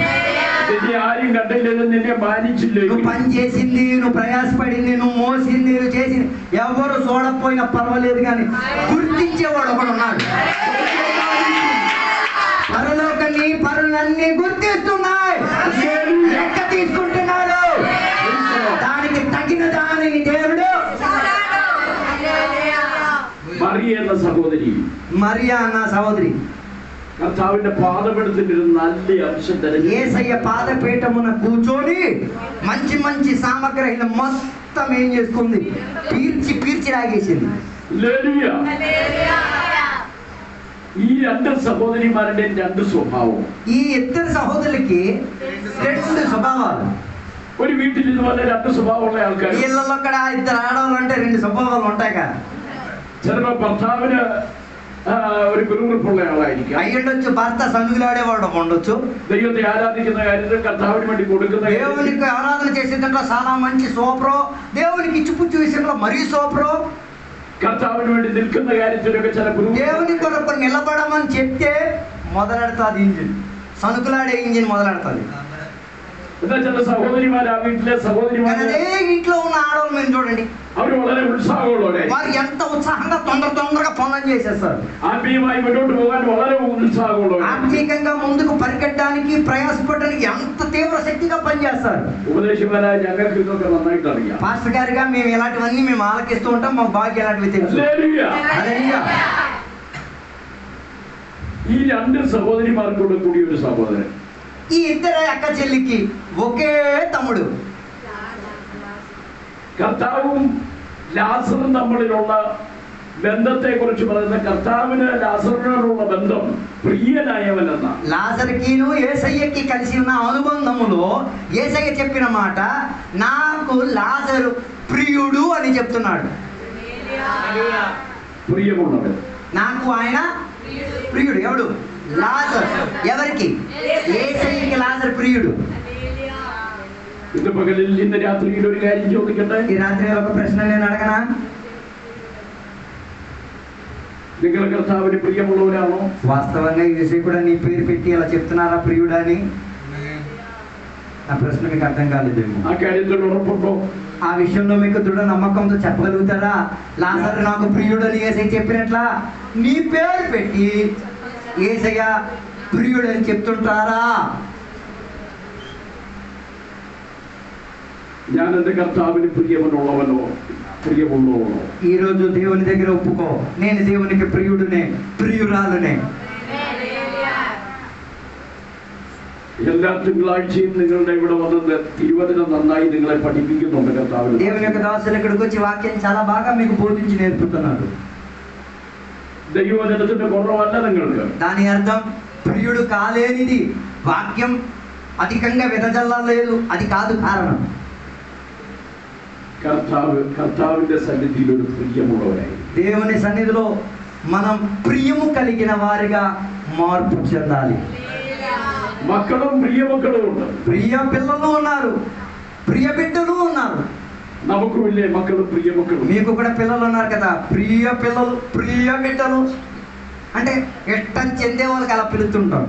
Speaker 2: నిన్నే ఆരും కണ്ടില്ലെങ്കിലും నిన్నే మానిച്ചില്ലേ?
Speaker 3: నువ్వు పని చేసింది, నువ్వు ప్రయాసపడింది, నువ్వు మోసింది, నువ్వు చేసింది ఎవరు చూడకపోయినా పర్వాలేదు, కానీ గుర్తించేవాడు ఒకడు ఉన్నాడు. పరలోకాన్ని పరులన్నీ గుర్తిస్తున్నాయి, లెక్క తీసుకుంటున్నారు. దానికి తగిన దానిని దేవుడు
Speaker 2: మరియ എന്ന സഹോദരി,
Speaker 3: మరియా అన్న సహోదరి
Speaker 2: കർത്താവിന്റെ പാദപീഠത്തിലിരുന്ന് നല്ല అంశం ധരിച്ചു
Speaker 3: యేసయ్య పాదపీఠమున కూర్చొని మంచి మంచి సామగ్రిని మొత్తం ఏం చేసుకుంది? పీర్చి లాగేసింది.
Speaker 2: ഹല്ലേലൂയ. ഈ രണ്ട് സഹോദരിമാരുടെയും രണ്ട് സ്വഭാവം.
Speaker 3: ఈ ఇద్దరు సహోదరులకి రెండు స్వభావాలు.
Speaker 2: ഒരു വീട്ടിൽ ഇതുപോലെ രണ്ട് സ്വഭാവമുള്ള ആൾക്കാർ.
Speaker 3: వీళ్ళలో కూడా ఇద్దరు ఆడవాళ్ళు అంటే రెండు స్వభావాలు ఉంటాయి కదా.
Speaker 2: ചിലപ്പോ ഭർത്താവിന് ഒരു പിറുപിറുപ്പുള്ള ആളായിരിക്കും.
Speaker 3: అయ్యుండొచ్చు భర్త సనుగులాడేవాడు ఉండొచ్చు.
Speaker 2: ദൈവത്തെ ആരാധിക്കുന്ന കാര്യത്തിൽ കർത്താവിന് വേണ്ടി കൊടുക്കുന്ന
Speaker 3: దేవునికి ఆరాధన చేసేదంటే చాలా మంచి సూపరో, దేవునికి ఇచ్చిపుచ్చు విషయంలో మరీ సూపరో,
Speaker 2: കർത്താവിന് വേണ്ടി നിൽക്കുന്ന കാര്യത്തിലൊക്കെ ചില
Speaker 3: దేవుని కొరకు నిలబడమని చెప్తే మొదలెడతాది ఇంజిన్, సనుకులాడే ఇంజిన్ మొదలెడతాది.
Speaker 2: എന്നാ ചില സഹോദരിമാർ ആ വീട്ടിലെ സഹോദരിമാർ
Speaker 3: అదే ఇంట్లో ఉన్న ఆడవాళ్ళు మీరు చూడండి,
Speaker 2: അവർ വളരെ ഉത്സാഹമുള്ളവരെ.
Speaker 3: వారు ఎంత ఉత్సాహంగా తొందరగా పనులు చేసేస్తారు.
Speaker 2: ആത്മീയമായി മുന്നോട്ട് പോകാൻ വളരെ ഉത്സാഹമുള്ളവർ.
Speaker 3: ఆత్మీయంగా ముందుకు పరిగెట్టడానికి ప్రయాసపడడానికి ఎంత తీవ్ర శక్తిగా పనిచేస్తారు.
Speaker 2: ഉപദേശിമാരായ ഞങ്ങൾക്ക് ഇതൊക്കെ നന്നായിട്ട് അറിയാം.
Speaker 3: పాస్టర్ గారిగా మేము ఇలాంటివన్నీ మేము ఆలకిస్తూ ఉంటాం, మాకు బాగా ఇలాంటివి తెలుసు.
Speaker 2: ഹല്ലേലൂയ.
Speaker 3: హల్లెలూయా.
Speaker 2: ഈ രണ്ട് സഹോദരിമാർക്കൂടെ കൂടി ഒരു സഹോദരൻ.
Speaker 3: ఈ ఇద్దరు అక్క చెల్లికి ఒకే తమ్ముడు.
Speaker 2: കർത്താവും ലാസറും തമ്മിലുള്ള ബന്ധത്തെ കുറിച്ച് പറയുന്ന കർത്താവിന് ലാസറിനോടുള്ള ബന്ധം പ്രിയനായവനെന്ന.
Speaker 3: లాజరుకిను యేసయ్యకి కలిసి ఉన్న అనుబంధములో యేసయ్య చెప్పిన మాట, నాకు లాజరు ప్రియుడు అని చెప్తున్నాడు.
Speaker 2: ప్రియమున్నది.
Speaker 3: నాకు ఆయన ప్రియుడు. ఎవడు? లాజరు. ఎవరికి? యేసయ్యకి లాజరు ప్రియుడు.
Speaker 2: ഇന്ന് പകലിൽ ഇന്ന് രാത്രിയിൽ ഒരു കാര്യം ചോദിക്കട്ടെ.
Speaker 3: ఈ రాత్రి ఒక ప్రశ్న నేను అడగనా?
Speaker 2: നിങ്ങൾ കർത്താവിന് പ്രിയമുള്ളവരാണോ?
Speaker 3: వాస్తవంగా యేసయ్య కూడా నీ పేరు పెట్టి అలా చెప్తున్నారా ప్రియుడని? ఆ ప్రశ్న మీకు అర్థం కాలేదేమో.
Speaker 2: ఆ కార్యంలో ఉറപ്പുണ്ടോ?
Speaker 3: ఆ విషయంలో మీకు దృఢ నమ్మకంతో చెప్పగలుగుతారా? లాజరు నాకు ప్రియుడని యేసయ్య చెప్పినట్లా నీ పేరు పెట్టి యేసయ్య ప్రియుడని చెప్తుంటారా?
Speaker 2: ഞാൻ എന്റെ കർത്താവിന് പ്രിയമുള്ളവനോ പ്രിയമുള്ളവനോ?
Speaker 3: ఈ రోజు దేవుని దగ్గర ఒప్పుకో, నేను దేవునికి ప్రియుడునే, ప్రియురాలునే.
Speaker 2: എല്ലാ തിങ്കളാഴ്ചയും നിങ്ങളുടെ ഇവിടെ വന്നത് തിരുവചനം നന്നായി നിങ്ങളെ പഠിപ്പിക്കുന്നുണ്ട് കർത്താവിന്.
Speaker 3: దేవుని యొక్క దాసులు ఇక్కడికి వచ్చి వాక్యం చాలా బాగా మీకు బోధించి నేర్పుతున్నాడు.
Speaker 2: ദൈവവചനത്തിന്റെ കുറവല്ല നിങ്ങൾക്ക്.
Speaker 3: దాని అర్థం ప్రియుడు కాలేనిది వాక్యం అధికంగా వెదజల్లలేదు, అది కాదు కారణం.
Speaker 2: കർത്താവിന്റെ സന്നിധിയിൽ ഒരു പ്രിയമുള്ളവരായി
Speaker 3: దేవుని సన్నిధిలో మనం ప్రియము కలిగిన వారిగా మార్పు చెందాలి.
Speaker 2: മക്കളും പ്രിയമക്കളും ഉണ്ട്.
Speaker 3: ప్రియ పిల్లలు ఉన్నారు, ప్రియ బిడ్డలు ఉన్నారు.
Speaker 2: നമുക്കുമില്ലേ മക്കളും പ്രിയമക്കളും?
Speaker 3: మీకు కూడా పిల్లలు ఉన్నారు కదా, ప్రియ పిల్లలు, ప్రియ బిడ్డలు. అంటే ఇష్టం చెందే వాళ్ళకి అలా పిలుస్తుంటాం.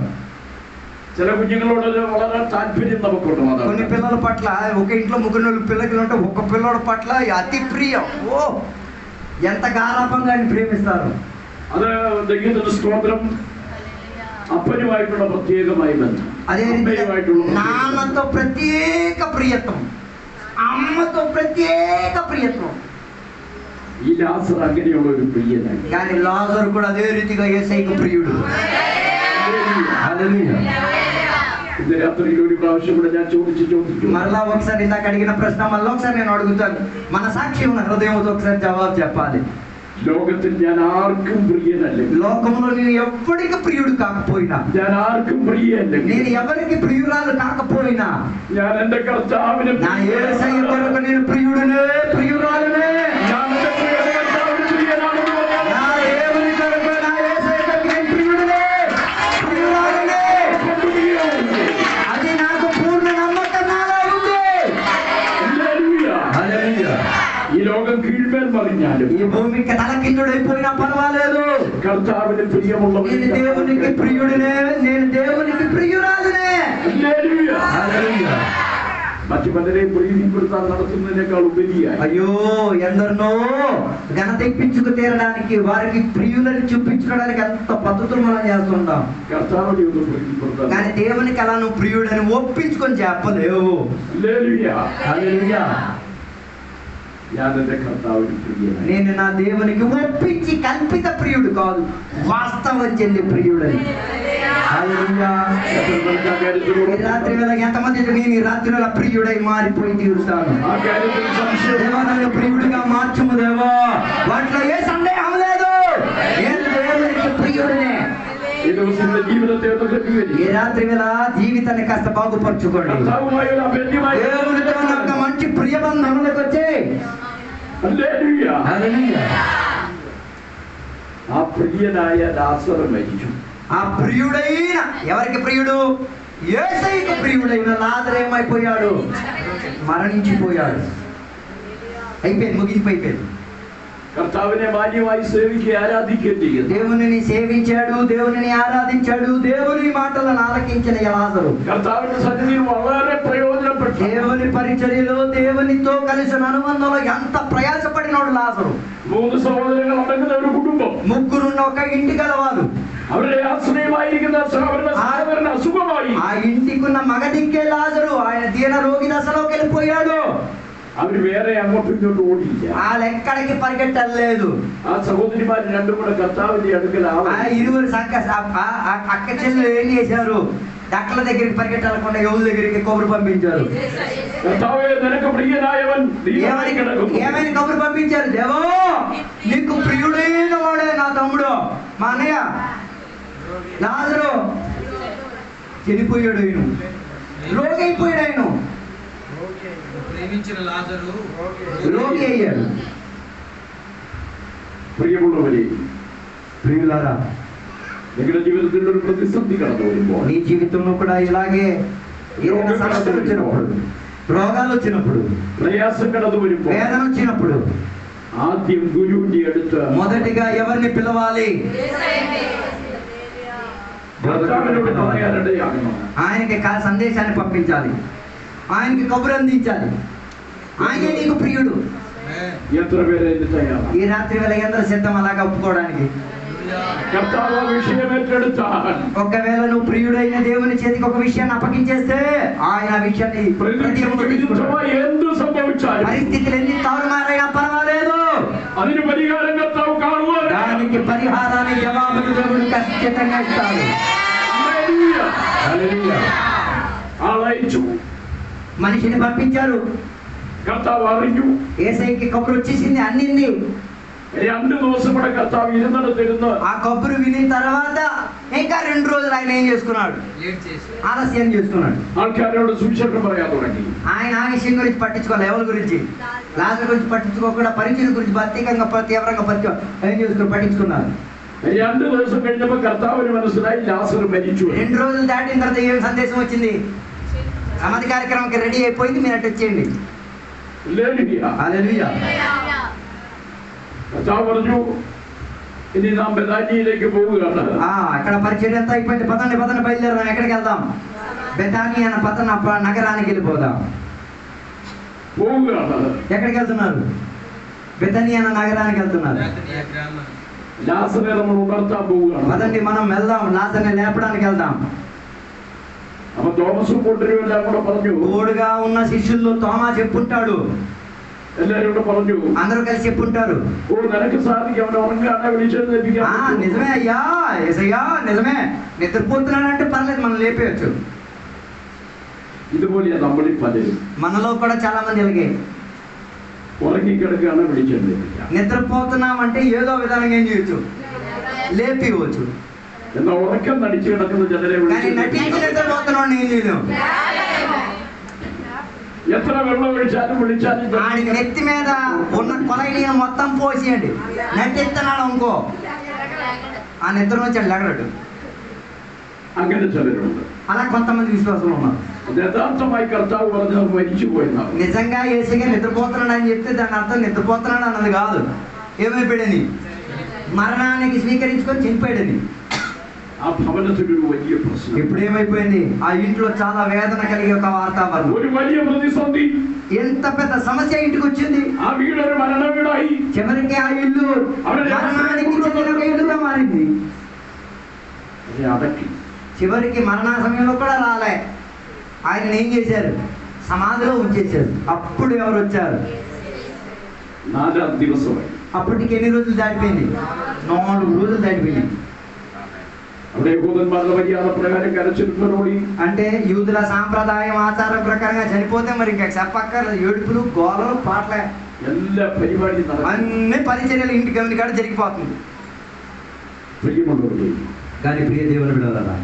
Speaker 2: ചില കുഞ്ഞുങ്ങളോട് വളരെ താല്പര്യം നമുക്കുണ്ട്.
Speaker 3: కొన్ని పిల్లల పట్ల, ఒక ఇంట్లో ముగ్గురు పిల్లలు ఉంటే ఒక పిల్లల పట్ల అతి ప్రియం. ఓ ఎంత గారాభంగా ఆయన ప్రేమిస్తారు.
Speaker 2: അത് ദൈവത്തിന്റെ സ്തോത്രം. അപ്പനുമായിട്ടുള്ള പ്രത്യേകമായ ബന്ധം,
Speaker 3: అదే
Speaker 2: അമ്മയുമായിട്ടുള്ള
Speaker 3: నాన్నతో ప్రత్యేక ప్రియత్వం, అమ్మతో ప్రత్యేక ప్రియత్వం.
Speaker 2: ഈ ലാസർ അങ്ങനെയുള്ള ഒരു പ്രിയനായി.
Speaker 3: కానీ లాజరు కూడా అదే రీతిగా యేసయ్యకు ప్రియుడు. హల్లెలూయా.
Speaker 2: ഇന്ന് രാത്രിയിൽ ഒരു പ്രാവശ്യം കൂടെ ഞാൻ ചോദിച്ചു
Speaker 3: మరలా ఒకసారి ఇందాక అడిగిన ప్రశ్న మళ్ళీ ఒకసారి నేను అడుగుతాను. మన సాక్షి ఉన్న హృదయంతో ఒకసారి జవాబు చెప్పాలి.
Speaker 2: ലോകത്തിൽ ഞാൻ ആർക്കും പ്രിയനല്ല.
Speaker 3: లోకంలో నేను ఎవరికి ప్రియుడు కాకపోయినా,
Speaker 2: ഞാൻ ആർക്കും പ്രിയനല്ല.
Speaker 3: నేను ఎవరికి ప్రియురాలు కాకపోయినా,
Speaker 2: ഞാൻ എന്റെ കർത്താവിന്
Speaker 3: నా యేసయ్య కొరకు నేను ప్రియుడునే, ప్రియురాలునే.
Speaker 2: ഞാൻ എന്റെ കർത്താവിന് പ്രിയനാണെന്ന് പറഞ്ഞാൽ
Speaker 3: నా దేవుని కొరకు, నా యేసయ్య కొరకు నేను ప్రియుడునే, ప్రియురాలునే. అది నాకు పూర్ణ నమ్మకం నాలో ఉంది.
Speaker 2: హల్లెలూయా.
Speaker 3: హల్లెలూయా.
Speaker 2: ഈ ലോകം കീഴ്മേൽ മറിഞ്ഞാലും
Speaker 3: ఈ భూమికి తలకిందుడైపోయినా పర్వాలేదు,
Speaker 2: കർത്താവിന് പ്രിയമുള്ളവർ
Speaker 3: నేను దేవునికి ప్రియుడినే, నేను దేవునికి ప్రియురాలునే.
Speaker 2: ഹല്ലേലൂയ.
Speaker 3: హల్లెలూయా.
Speaker 2: മറ്റു പലരെയും പ്രീതിപ്പെടുത്താൻ നടത്തുന്നതിനേക്കാൾ ഉപരിയായി
Speaker 3: అయ్యో ఎందరినో ఘనత ఇప్పించుకు తీరడానికి, వారికి ప్రియులని చూపించుకోవడానికి ఎంత పద్ధతులు మనం చేస్తుంటాం.
Speaker 2: കർത്താവിനെ ഒന്ന് പ്രീതിപ്പെടുത്താൻ.
Speaker 3: కానీ దేవునికి అలా నువ్వు ప్రియుడని ఒప్పించుకొని చెప్పలేవు.
Speaker 2: ഹല്ലേലൂയ.
Speaker 3: హల్లెలూయా.
Speaker 2: ഞാൻ എന്റെ കർത്താവിന് പ്രിയനായി.
Speaker 3: నేను నా దేవునికి ఒప్పించి కల్పిత ప్రియుడు కాదు, వాస్తవం చెల్లి ప్రియుడని. హల్లెలూయా. ఈ రాత్రి వేళ ఎంతమంది నేను ఈ రాత్రి వేళ ప్రియుడై మారిపోయి తీరుతాను.
Speaker 2: ആ കാര്യത്തിൽ സംശയം
Speaker 3: దేవా నన్ను ప్రియుడిగా మార్చుము దేవా, వాటిలో ఏ సందేహం లేదు. నేను దేవునికి ప్రియుడినే.
Speaker 2: ഈ ദിവസത്തെ ജീവിതത്തെ ഒന്ന്
Speaker 3: ఈ
Speaker 2: ക്രമീകരിക്കുക.
Speaker 3: రాత్రి వేళ జీవితాన్ని కాస్త బాగుపరచుకోండి.
Speaker 2: കർത്താവുമായുള്ള അഭേദ്യമായ
Speaker 3: దేవునితో నాకు మంచి ప్రియబంధములకు వచ్చే.
Speaker 2: ഹല്ലേലൂയ.
Speaker 3: హల్లెలూయా.
Speaker 2: ആ പ്രിയനായ ലാസർ മരിച്ചു.
Speaker 3: ఆ ప్రియుడైన, ఎవరికి ప్రియుడు? యేసయ్యకు ప్రియుడైన లాజరు ఏమైపోయాడు? మరణించిపోయాడు. అయిపోయింది, ముగించిపోయింది.
Speaker 2: കർത്താവിനെ മാന്യമായി സേവിക്കുകയും ആരാധിക്കുകയും ചെയ്യുന്നു.
Speaker 3: దేవునిని సేవించాడు, దేవునిని ఆరాధించాడు, దేవుని మాటలను ఆలకించిన లాజరు
Speaker 2: കർത്താവിന്റെ സന്നിധിയിൽ വളരെ പ്രയോജനപ്പെട്ടു.
Speaker 3: దేవుని పరిచర్యలో, దేవునితో కలిసిన అనుబంధంలో ఎంత ప్రయాసపడినాడు లాజరు.
Speaker 2: 3 സഹോദരങ്ങൾ അടങ്ങുന്ന ഒരു കുടുംബം.
Speaker 3: ముగ్గురున్న ఒక ఇంటి గలవారు.
Speaker 2: അവരുടെ ആശ്രയമായിരിക്കുന്ന അവരുടെ സഹോദരന് അസുഖമായി.
Speaker 3: ఆ ఇంటికున్న మగదిక్కే లాజరు ఆయన దీన రోగి దశలోకి వెళ్ళిపోయాడు.
Speaker 2: അവർ വേറെ അങ്ങോട്ടും ഇങ്ങോട്ടും ഓടിയില്ല.
Speaker 3: వాళ్ళెక్కడికి పరిగెట్టలేదు.
Speaker 2: ആ സഹോദരിമാർ രണ്ടും കൂടെ കർത്താവിന്റെ അടുക്കൽ
Speaker 3: ఆ ఇరువురు అక్క చెల్లెలు ఏం చేశారు? డక్కల దగ్గరికి పరిగెట్టకుండా ఎవరి దగ్గరికి కబురు పంపించారు.
Speaker 2: കർത്താവേ, നിനക്ക് പ്രിയനായവൻ നീ കിടക്കുന്നു.
Speaker 3: ఏమైనా కబురు పంపించారు? దేవో నీకు ప్రియుడైన వాడే నా తమ్ముడు, మా అన్నయ్య లాజరు చనిపోయాడు, ఆయన రోగి అయిపోయాడు, ఆయన
Speaker 4: ప్రేమించిన లాజరు
Speaker 3: రోగి అయ్యాడు.
Speaker 1: പ്രിയമുള്ളവരെ,
Speaker 3: ప్రియులారా,
Speaker 1: നിങ്ങളുടെ ജീവിതത്തിൽ ഒരു പ്രതിസന്ധി കടന്നു വരുമ്പോൾ,
Speaker 3: నీ జీవితంలో కూడా ఇలాగే ఏదైనా సమస్యలు వచ్చినప్పుడు, రోగాలు వచ్చినప్పుడు,
Speaker 1: പ്രയാസം കടന്നു വരുമ്പോൾ,
Speaker 3: వేదన వచ్చినప్పుడు
Speaker 1: ആദ്യം ഗുരുവിന്റെ അടുത്ത്
Speaker 3: మొదటిగా ఎవరిని పిలవాలి?
Speaker 1: ഭർത്താവിനോട് പറയാനിടയാകണം.
Speaker 3: ఆయనకి సందేశాన్ని పంపించాలి, ఆయనకి కబురు అందించాలి. ఆయనే నీకు ప్రియుడు.
Speaker 1: എത്ര പേരെ ഇത് തയ്യാറാണ്?
Speaker 3: ఈ రాత్రి వేళ ఎందరూ సిద్ధం అలాగా ఒప్పుకోవడానికి?
Speaker 1: കർത്താവ് ആ വിഷയം ഏറ്റെടുത്താൽ,
Speaker 3: ఒకవేళ నువ్వు ప్రియుడైన దేవుని చేతికి ఒక విషయాన్ని అప్పగించేస్తే ఆయన ఆ విషయాన్ని
Speaker 1: പ്രതിസന്ധിക്ക് വിരുദ്ധമായി എന്ത് സംഭവിച്ചാലും
Speaker 3: పరిస్థితులు ఎన్ని తారుమారైనా పర్వాలేదు,
Speaker 1: അതിന് പരിഹാരം കർത്താവ് കാണുവാൻ
Speaker 3: దానికి పరిహారాన్ని జవాబులు దేవుడు ఖచ్చితంగా ఇస్తాడు.
Speaker 1: ആളയച്ചു,
Speaker 3: మనిషిని పంపించారు,
Speaker 1: കർത്താവ് അറിഞ്ഞു.
Speaker 3: యేసయ్యకి కబురు వచ్చేసింది, అన్నింది.
Speaker 1: 2 ദിവസം കൂടെ കർത്താവ് ഇരുന്നിടത്തിരുന്ന്
Speaker 3: ఆ కబురు విని తర్వాత ఇంకా 2 రోజులు ఆయన ఏం చేసుకున్నాడు? ఆలస్యం చేసుకున్నాడు.
Speaker 1: ആൾക്കാരോട് സുവിശേഷം പറയാൻ തുടങ്ങി.
Speaker 3: ఆయన ఆ విషయం గురించి పట్టించుకోవాలి. ఎవరి గురించి? లాజరు గురించి పట్టించుకోకుండా పరిచయం గురించి ప్రత్యేకంగా తీవ్రంగా ఏం పట్టించుకున్నారు.
Speaker 1: 2 ദിവസം കഴിഞ്ഞപ്പോൾ കർത്താവിന് മനസ്സിലായി ലാസർ മരിച്ചു.
Speaker 3: 2 రోజులు దాటిన తర్వాత ఏం సందేశం వచ్చింది? సమాధి కార్యక్రమంకి రెడీ అయిపోయింది, మీరు అటు వచ్చేయండి. హల్లెలూయా.
Speaker 1: കർത്താവ് പറഞ്ഞു, ഇനി നാം ബെഥാനിയിലേക്ക് പോവുകയാണ്.
Speaker 3: అక్కడ పరిచయం ఎంత అయిపోయింది, పదండి బయలుదేరదాం. ఎక్కడికి వెళ్దాం? బెతాని అన్న పతన నగరానికి వెళ్ళిపోదాం.
Speaker 1: പോവുകയാണ്.
Speaker 3: ఎక్కడికి వెళ్తున్నారు? బెతాని అన్న నగరానికి వెళ్తున్నారు.
Speaker 1: ലാസറെ നമ്മൾ ഉണർത്താൻ പോവുകയാണ്.
Speaker 3: పదండి మనం వెళ్దాం, లాజర్ని లేపడానికి వెళ్దాం.
Speaker 1: അപ്പൊ തോമസും കൂട്ടരും എല്ലാം കൂടെ പറഞ്ഞു,
Speaker 3: తోడుగా ఉన్న శిష్యుల్లో తోమా చెప్పుంటాడు,
Speaker 1: എല്ലാരും കൂടെ പറഞ്ഞു,
Speaker 3: అందరూ కలిసి చెప్పుంటారు,
Speaker 1: ഓ നിനക്ക് സാധിക്കും, അവൻ ഉറങ്ങാതെ വിളിച്ചെഴുന്നേൽപ്പിക്കാൻ.
Speaker 3: నిజమే అయ్యా, యేసయ్యా నిజమే, నిద్రపోతున్నాడంటే పర్లేదు, మనం లేపేయచ్చు.
Speaker 1: ഇതുപോലെയാ നമ്മളിൽ പലരും.
Speaker 3: మనలో కూడా చాలా మంది ఇలాగే
Speaker 1: ഉറങ്ങിക്കിടക്കുകയാണ്, വിളിച്ചെഴുന്നേൽപ്പിക്കാം.
Speaker 3: నిద్రపోతున్నామంటే ఏదో విధానంగా ఏం చేయొచ్చు, లేపివచ్చు.
Speaker 1: എന്നാൽ ഉറക്കം നടിച്ചു കിടക്കുന്ന ജനരെ
Speaker 3: కానీ నటించి నిద్రపోతున్నాడు ఏం చేయలేం.
Speaker 1: എത്ര വെള്ളം ഒഴിച്ചാലും വിളിച്ചാലും
Speaker 3: ఆడి నెత్తి మీద ఉన్న కొలైని మొత్తం పోసేయండి, నటిస్తున్నాడు అనుకో, ఆ నిద్ర నుంచి లేగలడు.
Speaker 1: അങ്ങനെ ചിലരുണ്ട്.
Speaker 3: అలా కొంతమంది విశ్వాసులు ఉన్నారు.
Speaker 1: യഥാർത്ഥമായി కర్తావు പറഞ്ഞത് മരിച്ചു పోయినారు.
Speaker 3: నిజంగా యేసయ్య నిద్రపోతున్నాడు అని చెప్తే దాని అర్థం నిద్రపోతున్నాడు అన్నది కాదు, ఏమైపోయాడని, మరణానికి స్వీకరించుకొని చనిపోయాడని.
Speaker 1: ఆ భవనతుడు വലിയ ప్రశ్న.
Speaker 3: ఇప్పుడు ఏమైపోయింది? ఆ ఇంట్లో చాలా వేదన కలిగే ఒక వాతావరణం,
Speaker 1: ഒരു വലിയ പ്രതിസന്ധി.
Speaker 3: ఎంత పెద్ద సమస్య ఇంటికి వచ్చింది.
Speaker 1: ఆ వీడు ഒരു మరణ వీడాయి.
Speaker 3: చివరికి ఆ ఇల్లు మరణానికి చెందిన ఒక ఇల్లుగా మారింది.
Speaker 1: అది అడక్కి
Speaker 3: చివరికి మరణ సమయంలో కూడా రాలే. ఆయన ఏం చేశారు? సమాధిలో ఉంచేశారు. అప్పుడు ఎవరు వచ్చారు?
Speaker 1: 4వ ദിവസമായി.
Speaker 3: అప్పటికి ఎన్ని రోజులు దాటిపోయింది? 4 రోజులు దాటిపోయింది.
Speaker 1: അവിടെ യഹൂദന്മാരുടെ മര്യാദ പ്രകാരം കരച്ചിലുകളോടി,
Speaker 3: అంటే యూదుల సాంప్రదాయం ఆచారం ప్రకారంగా చనిపోతే మరి ఇంకా చెప్పక్కర్లేదు, ఏడుపులు గోలలు పాటలే,
Speaker 1: എല്ലാ പരിപാടിയും
Speaker 3: అన్ని పరిచర్యలు ఇంటికి గమని కాడ జరిగిపోతుంది.
Speaker 1: പ്രിയമുള്ളവരെ,
Speaker 3: కానీ ప్రియ దేవుని బిడ్డలారా,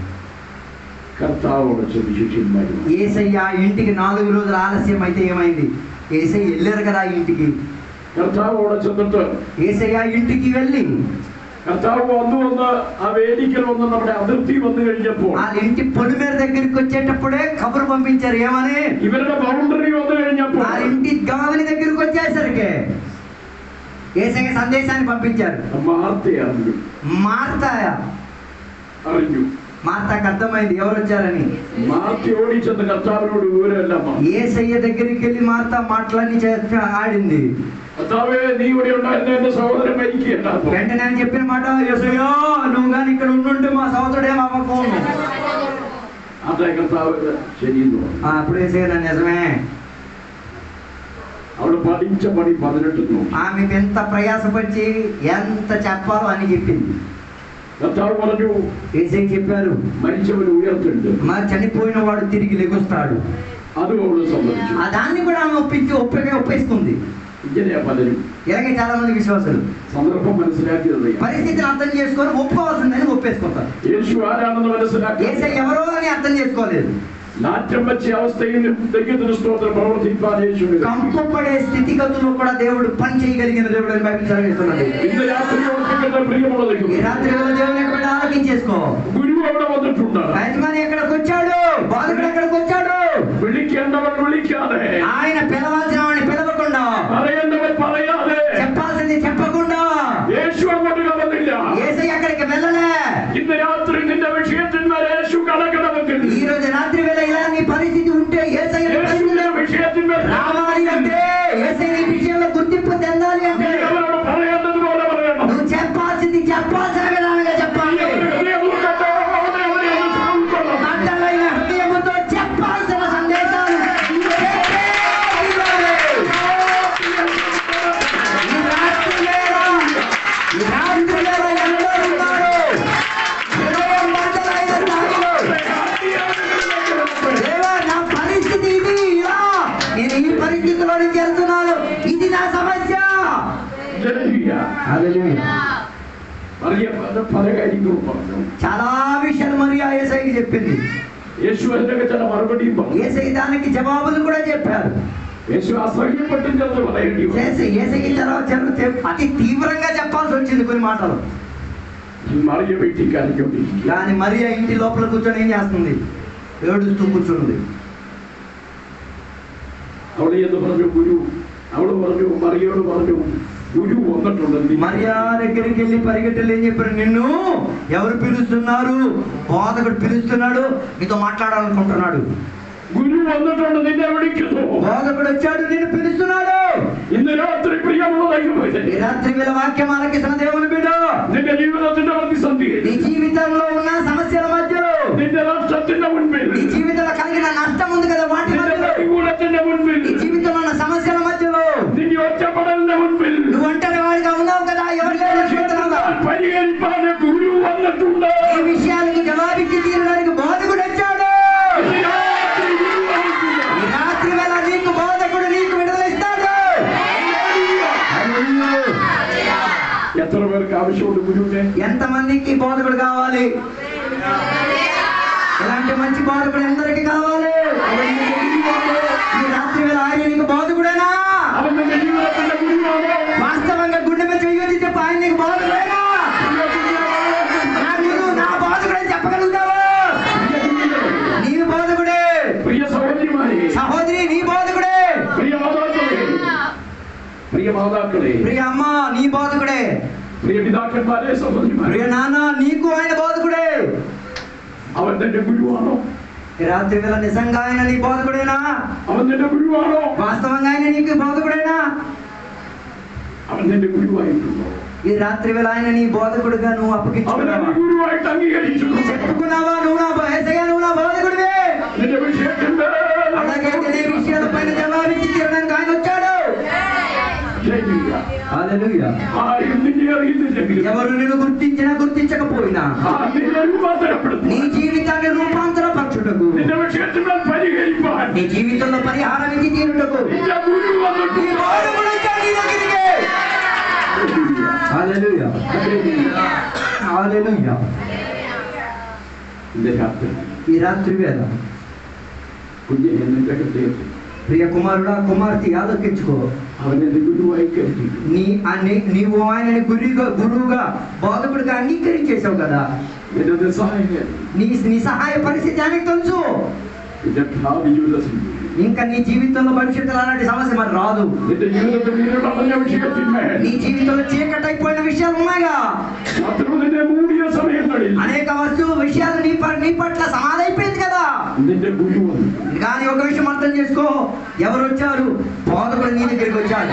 Speaker 1: കർത്താവോട് ശിഷ്യന്മാർ
Speaker 3: యేసయ్య ఇంటికి 4 రోజులు ఆలస్యం అయితే ఏమైంది? యేసయ్య వెళ్ళారు కదా ఇంటికి.
Speaker 1: കർത്താവോട് ചെന്നിട്ട്
Speaker 3: యేసయ్య ఇంటికి వెళ్ళి
Speaker 1: കർത്താവ് വന്ന് ആ വേദിക്കൽ വന്ന് നമ്മുടെ അതിർത്തി വന്നു കഴിഞ്ഞപ്പോൾ
Speaker 3: ఆ ఇంటి పొలిమేర దగ్గరికి వచ్చేటప్పుడే కబురు పంపించారు. ఏమని?
Speaker 1: ഇവരുടെ ബൗണ്ടറി വന്നു കഴിഞ്ഞപ്പോൾ
Speaker 3: ఆ ఇంటి గమని దగ్గరికి వచ్చేసరికి యేసయ్య సందేశాన్ని పంపించారు.
Speaker 1: മാർത്ത അറിഞ്ഞു. അറിഞ്ഞു
Speaker 3: మార్తాకు అర్థమైంది ఎవరు వచ్చారని.
Speaker 1: മാർത്ത ഓടിച്ചെന്ന് കർത്താവിനോട് വിവരമെല്ലാം പറഞ്ഞു.
Speaker 3: యేసయ్య దగ్గరికి వెళ్ళి మార్తా మాటలన్నీ ఆడింది.
Speaker 1: കർത്താവേ, നീ ഇവിടെ ഉണ്ടായിരുന്ന എന്റെ സഹോദരൻ മരിക്കുകയല്ല.
Speaker 3: వెంటనే ఆయన చెప్పిన మాట, యేసయ్య నువ్వు కానీ ఇక్కడ ఉండుంటే మా సహోదరుడేమో అవ్వకపోను.
Speaker 1: അതെ, കർത്താവ് ശരിയെന്ന് പറഞ്ഞു.
Speaker 3: అప్పుడు యేసయ్య నిజమే,
Speaker 1: അവിടെ പഠിച്ച പണി 18
Speaker 3: ఆమెకు ఎంత ప్రయాసపడి ఎంత చెప్పాలో అని చెప్పింది.
Speaker 1: കർത്താവ് പറഞ്ഞു,
Speaker 3: యేసయ్య చెప్పారు,
Speaker 1: മരിച്ചവന് ഉയർത്തുണ്ട്.
Speaker 3: మరి చనిపోయిన వాడు తిరిగి లెగుస్తాడు.
Speaker 1: അതും അവള് സമ്മതിച്ചു.
Speaker 3: ఆ దాన్ని కూడా ఆమె ఒప్పేసుకుంది.
Speaker 1: ഇങ്ങനെയാ പലരും.
Speaker 3: ఇలాగే చాలా మంది విశ్వాసులు
Speaker 1: സന്ദർഭം മനസ്സിലാക്കിയത്
Speaker 3: పరిస్థితిని అర్థం చేసుకొని ఒప్పుకోవాల్సిందని ఒప్పేసుకుంటారు.
Speaker 1: യേശു ആരാണെന്ന് മനസ്സിലാക്കി
Speaker 3: యేసయ్య ఎవరో అని అర్థం చేసుకోలేదు.
Speaker 1: నాట్యం వచ్చే అవస్థ దగ్గర స్తోత్రం ప్రవర్తింపాలి.
Speaker 3: కంపపడే స్థితిగతులు కూడా దేవుడు పని చేయగలిగిన దేవుడు అని బైబిల్ సెలవిస్తున్నది. ఈ రాత్రి దేవుని యొక్క ఆలోచించేసుకో. యజమాని ఎక్కడికి వచ్చాడు, బాధకుడు ఎక్కడికి వచ్చాడు, ఆయన పిలవాల్సిన వాడిని పిలవకుండా, చెప్పాల్సింది చెప్పకుండా, యేసయ్య అక్కడికి వెళ్ళలే. ఈ రోజు రాత్రి వేళ ఇలా నీ పరిస్థితి ఉంటే యేసయ్య రావాలి అంటే, యేసయ్య నీ విషయంలో గుర్తింపు చెందాలి అంటే నువ్వు చెప్పాల్సింది చెప్పాల్సిన విధానంగా చెప్పాలి. మంటలైన హృదయముతో చెప్పాల్సిన సందేశాలు చాలా విషయాలు మరియా యేసయ్యకి చెప్పింది. యేసయ్య దానికి జవాబులు కూడా చెప్పారు. అతి తీవ్రంగా చెప్పాల్సి వచ్చింది కొన్ని మాటలు. కానీ మరియా ఇంటి లోపల కూర్చొని ఏం చేస్తుంది, ఏడుస్తూ కూర్చున్నది. మరియా దగ్గరికి వెళ్ళి పరిగెట్టలు ఏం చెప్పారు, నిన్ను ఎవరు పిలుస్తున్నారు, బోధకుడు పిలుస్తున్నాడు, నీతో మాట్లాడాలనుకుంటున్నాడు. బోధకుడు వచ్చాడు, నిన్ను పిలుస్తున్నాడు. ఈ రాత్రి వేళ వాక్యం ఆలకిస్తున్న దేవుని బిడ్డ, నీ జీవితంలో ఉన్న సమస్యల మధ్యలో, నీ జీవితంలో కలిగిన నష్టం ఉంది కదా, వాటి మధ్యలో, నీ జీవితంలో ఉన్న సమస్యల మధ్యలో నువ్వు ఒంటరి వాడిగా ఉన్నావు కదా, ఎవరు ఈ విషయాలకు జవాబిచ్చి తీరడానికి బోధకుడు వచ్చాడు. ఈ రాత్రి వేళ నీకు బోధకుడు నీకు విడుదల ఇస్తాడు. ఎంతమందికి బోధకుడు కావాలి? ఇలాంటి మంచి బోధకుడు ఎందరికి కావాలి? ఈ రాత్రి వేళ ఆయన నీకు బోధకుడేనా? వాస్తవంగా గుండె మీద చెయ్యి చెప్ప, ఆయన నీకు బోధకుడేనా? నా బోధకుడని చెప్పగలుగుతావా? నీవు బోధకుడే. సహోదరి నీ బోధకుడే. ప్రియ అమ్మ నీ బోధకుడే. ప్రియ నాన్న నీకు ఆయన బోధకుడే. రాత్రి వేళ నిజంగా ఆయన నీ బోధకుడేనా? వాస్తవంగా ఆయన నీకు బోధకుడేనా? ఈ రాత్రి వేళ ఆయన నీ బోధకుడుగా నువ్వు అప్పగించుకున్నావా? చెప్పుకున్నావా నువ్వు నా బోధకుడివే? అలాగైతే నీ విషయాలపైన జవాబిచ్చి తీరడానికి ఆయన వచ్చాడు. ఎవరు నిన్ను గుర్తించినా గుర్తించకపోయినా నీ జీవితాన్ని రూపాంతరపరచుటకు, నీ జీవితంలో పరిహారం ఇచ్చి తీరుటకు ఈ రాత్రి వేళ ప్రియ కుమారుడా కుమార్తె ఆలోచించుకో. నీవు ఆయనని గురువుగా బోధకుడిగా అంగీకరించేసావు కదా. నీ సహాయ పరిస్థితి ఆయనకు తెలుసు. ఇంకా నీ జీవితంలో భవిష్యత్తులో అలాంటి సమస్య మరి రాదు. నీ జీవితంలో చీకటైపోయిన విషయాలు ఉన్నాయిగా, అనేక వస్తువు విషయాలు నీ పట్ల సమాధైపోయింది కదా. కానీ ఒక విషయం అర్థం చేసుకో, ఎవరు వచ్చారు? బోధకుడు నీ దగ్గరికి వచ్చాడు.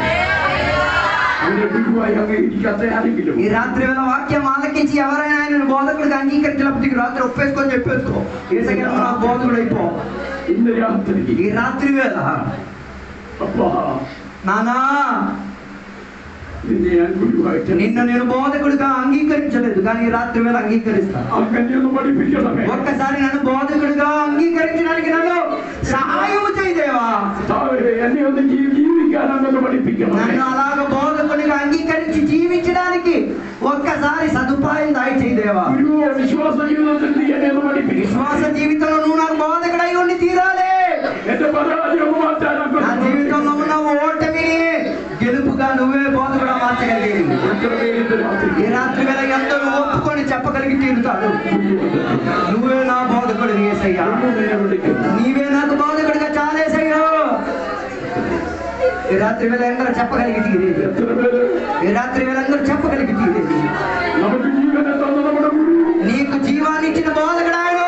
Speaker 3: ఈ రాత్రి వేళ వాక్యం ఆలకించి ఎవరైనా ఆయన బోధకుడికి అంగీకరించినప్పటికీ రాత్రి ఒప్పేసుకొని చెప్పేసుకో, బోధకుడు అయిపో. ఈ రాత్రి వేళ నానా నిన్ను నేను బోధకుడిగా అంగీకరించలేదు, కానీ ఈ రాత్రి వేళ అంగీకరిస్తాను. ఒక్కసారి నన్ను బోధకుడిగా అంగీకరించడానికి నన్ను సహాయం చేయదేవా. నన్ను అలాగ బోధకుడిగా అంగీకరించి జీవించడానికి ఒక్కసారి సదుపాయం దయచేయదేవా. విశ్వాస జీవితంలో నువ్వు నాకు బోధకుడై ఉండి తీరాలి. ఈ రాత్రి వేళ ఎందరూ ఒప్పుకొని చెప్పగలిగి తీరుతాడు. నువ్వే నా బోధకుడు యేసయ్యా, నీవే నాకు బోధకుడిగా చాలేసయ్యా. ఈ రాత్రి వేళ అందరూ చెప్పగలిగి తీరేది, ఈ రాత్రి వేళ అందరూ చెప్పగలిగి తీరేది. నీకు జీవాన్ని ఇచ్చిన బోధకుడు ఆయన.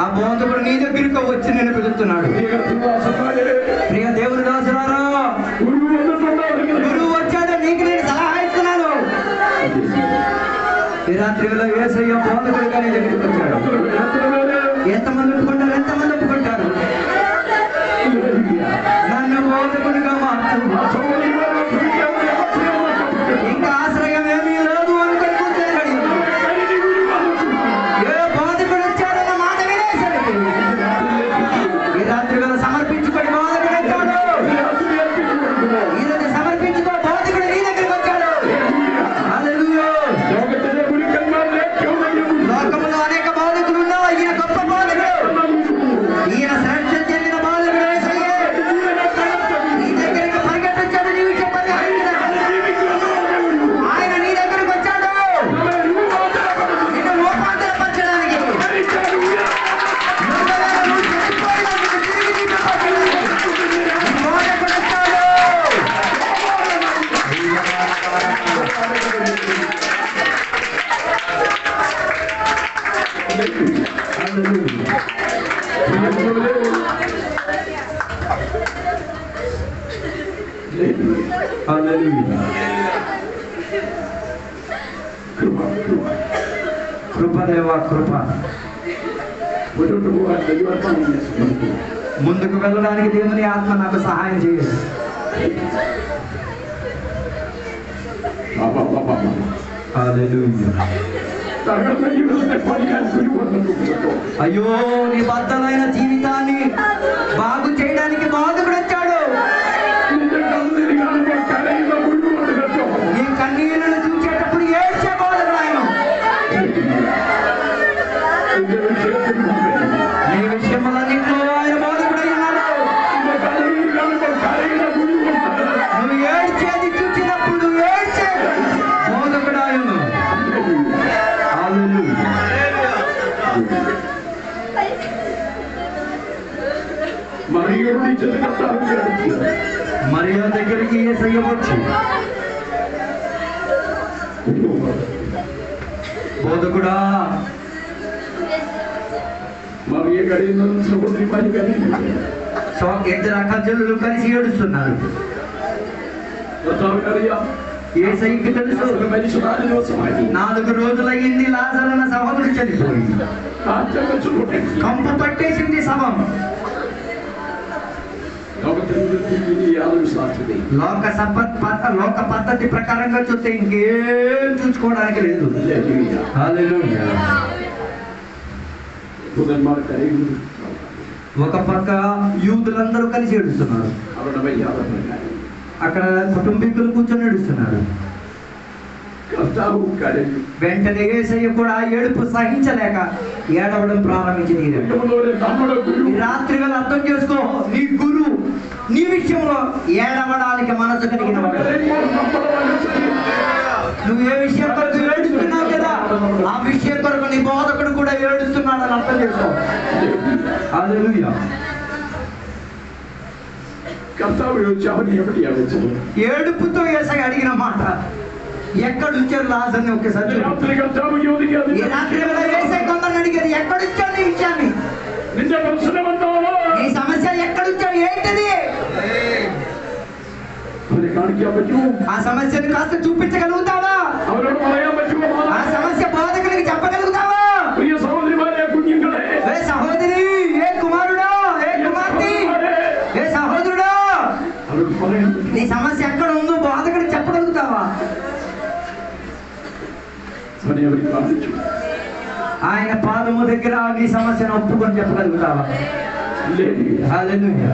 Speaker 3: ఆ బోధకుడు నీ దగ్గరికి వచ్చి నేను పిలుస్తున్నాడు. ప్రియ దేవుని దాసులారా, గురువు వచ్చాడు, నీకు నేను సలహా ఇస్తున్నాను. ఈ రాత్రి వేళ యేసయ్య బోధకుడిగా నీ దగ్గరికి వచ్చాడు. ఎంతమంది ఒప్పుకుంటారు? ఎంతమంది ఒప్పుకుంటారు? నన్ను బోధకుడిగా మార్చు, ఇంకా ఆశ్రయం ఏమీ లేదు అనుకుని కూర్చోగలి. ఏ బోధకుడు వచ్చాడన్న మాట వినేసరికి ఈ రాత్రి వేళ సమర్పించుకొని బోధకుడు వచ్చాడు. ఈరోజు సమర్పించుకో, బోధకుడు నీ దగ్గరికి వచ్చాడు. హల్లెలూయా. లోకంలో అనేక బోధకులు ఉన్నా, ఈయన గొప్ప బోధకుడు, ఈయన శ్రేష్ఠ చెందిన బోధకుడు యేసయ్య. నీ దగ్గరికి పరిగెత్తించాడు, నీ విషయం ఆయన నీ దగ్గరికి వచ్చాడు నిన్ను రూపాంతరపరచడానికి. నువ్వు చనిపోయినందుకు తిరిగి నీకు బోధకుడు వచ్చాడు. కృపదేవా కృప. ముందుకు వెళ్ళడానికి దేవుని ఆత్మ నాకు సహాయం చేయాలి. అయ్యో, నీ బద్దలైన జీవితాన్ని బాగు చేయడానికి బోధకుడు వచ్చాడు. నీ కన్నీళ్లను చూసేటప్పుడు ఏడ్చే బోధకుడు ఆయన. నీ విషయములన్నింటిలో ఆయన బోధకుడు అయ్యాడు. నువ్వు ఏడ్చేది చూసినప్పుడు ఏడ్చే బోధకుడు ఆయన. మరియా దగ్గరికి యేసయ్య వచ్చి, బోధకుడా, ఇద్దరు అక్కజల్లులు కలిసి ఏడుస్తున్నారు. యేసయ్యకి తెలుసు 4 రోజులయ్యింది లాజరు అన్న సహోదరుడు చనిపోయి. కంపు పట్టేసింది శవం. లోక పద్ధతి ప్రకారంగా చూస్తే ఇంకేం చూసుకోవడానికి లేదు. హల్లెలూయా. ఒక పక్క యూదులందరూ కలిసి ఏడుస్తున్నారు, అక్కడ కుటుంబీకులు కూర్చొని ఏడుస్తున్నారు. వెంటనే యేసయ్య కూడా ఏడుపు సహించలేక ఏడవడం ప్రారంభించింది. ఈ రాత్రి వేళ అర్థం చేసుకో, నీ గురు నీ విషయంలో ఏడవడానికి మనసు కలిగిన వాడు. నువ్వు ఏ విషయం కొరకు ఏడుస్తున్నావు కదా, ఆ విషయం కొరకు నీ బోధకుడు కూడా ఏడుస్తున్నాడని అర్థం చేసుకో. హల్లెలూయా. ఏడుపుతో యేసయ్య అడిగిన మాట, ఎక్కడుంచారు లాజర్ని ఒక్కసారి. ఈ రాత్రి వేళ యేసయ్య కొందరిని అడిగేది, ఎక్కడుంచారు నీ విషయాన్ని, నీ సమస్య ఎక్కడుంచారు, ఏంటిది? ఆ సమస్యను కాస్త చూపించగలుగుతావా? ఆ సమస్య బోధకునికి చెప్పగలుగుతావా? ఏ సహోదరి, ఏ కుమారుడా, ఏ కుమార్తె, ఏ సహోదరుడా, నీ సమస్య ఎక్కడ ఉందో బోధకుడికి చెప్పగలుగుతావా? ఆయన పాదము దగ్గర నీ సమస్యను ఒప్పుకొని చెప్పగలుగుతావా? హల్లెలూయా.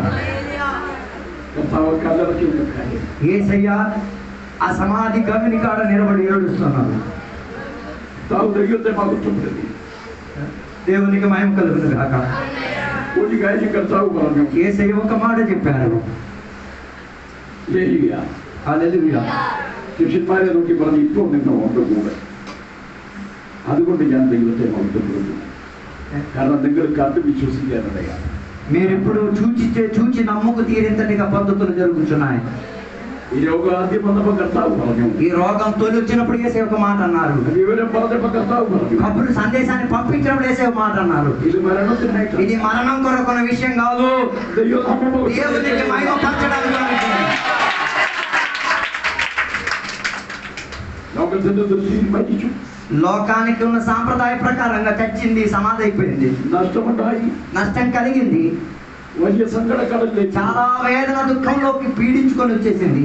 Speaker 3: యేసయ్య ఆ సమాధి గవిని కాడ నిలబడి ఏడుస్తున్నాడు. దేవునికి మహిమ కలుగును గాక. యేసయ్య ఒక మాట చెప్పారు, ഹല്ലേലൂയ.
Speaker 7: ശിഷ്യന്മാരെ നോക്കി പറഞ്ഞു, ഇപ്പോൾ നിങ്ങൾ ഉണ്ട് കൂടെ, അതുകൊണ്ട് ഞാൻ ദൈവത്തെ മഹത്വപ്പെടുന്നു. കാരണം നിങ്ങൾ കണ്ടു విశ్వసించారయ్యా.
Speaker 3: మీరు ఇప్పుడు చూచి నమ్ముకు తీరేంతటిగా పద్ధతులు జరుగుతున్నాయి.
Speaker 7: ఈ రోగం ఆద్యం వన్నപ്പോൾ కర్తావు പറഞ്ഞു,
Speaker 3: ఈ రోగం తొలి వచ్చినప్పుడు యేసు ఒక మాట అన్నారు.
Speaker 7: వివరం പറഞ്ഞപ്പോൾ కర్తావు പറഞ്ഞു,
Speaker 3: అప్పుడు సందేశాన్ని పంపించినప్పుడు యేసు ఒక మాట అన్నారు.
Speaker 7: ఇది మరణത്തിനായിട്ട്,
Speaker 3: ఇది మరణం కొరకున్న విషయం కాదు, దేవునికి మహిమ పరచడానికి.
Speaker 7: లోకത്തിന്റെ దృష్టిയിൽ మరిച്ചു,
Speaker 3: లోకానికి ఉన్న సాంప్రదాయ ప్రకారంగా చచ్చింది, సమాధి అయిపోయింది, నష్టం కలిగింది,
Speaker 7: വലിയ സങ്കടക്കടലിൽ
Speaker 3: చాలా వేదన దుఃఖంలోకి పీడించుకొని వచ్చేసింది.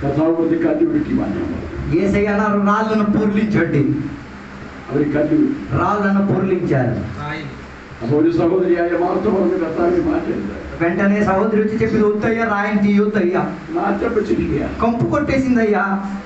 Speaker 7: കർത്താവ് കല്ലുരുട്ടി മാറ്റാൻ,
Speaker 3: యేసయ్య అన్నారు, రాళ్ళను పొర్లించండి.
Speaker 7: അവർ കല്ലു
Speaker 3: రాళ్ళను పొర్లించారు.
Speaker 7: അപ്പൊ ഒരു സഹോദരിയായ മാർത്ത പറഞ്ഞു, കർത്താവിനെ മാറ്റരുത്.
Speaker 3: వెంటనే సహోదరి వచ్చి చెప్పింది, వద్దయ్యా, రాయిని తీయొద్దయ్యా,
Speaker 7: മാറ്റം വെച്ചിരിക്കുക.
Speaker 3: కంపు కొట్టేసిందయ్యా.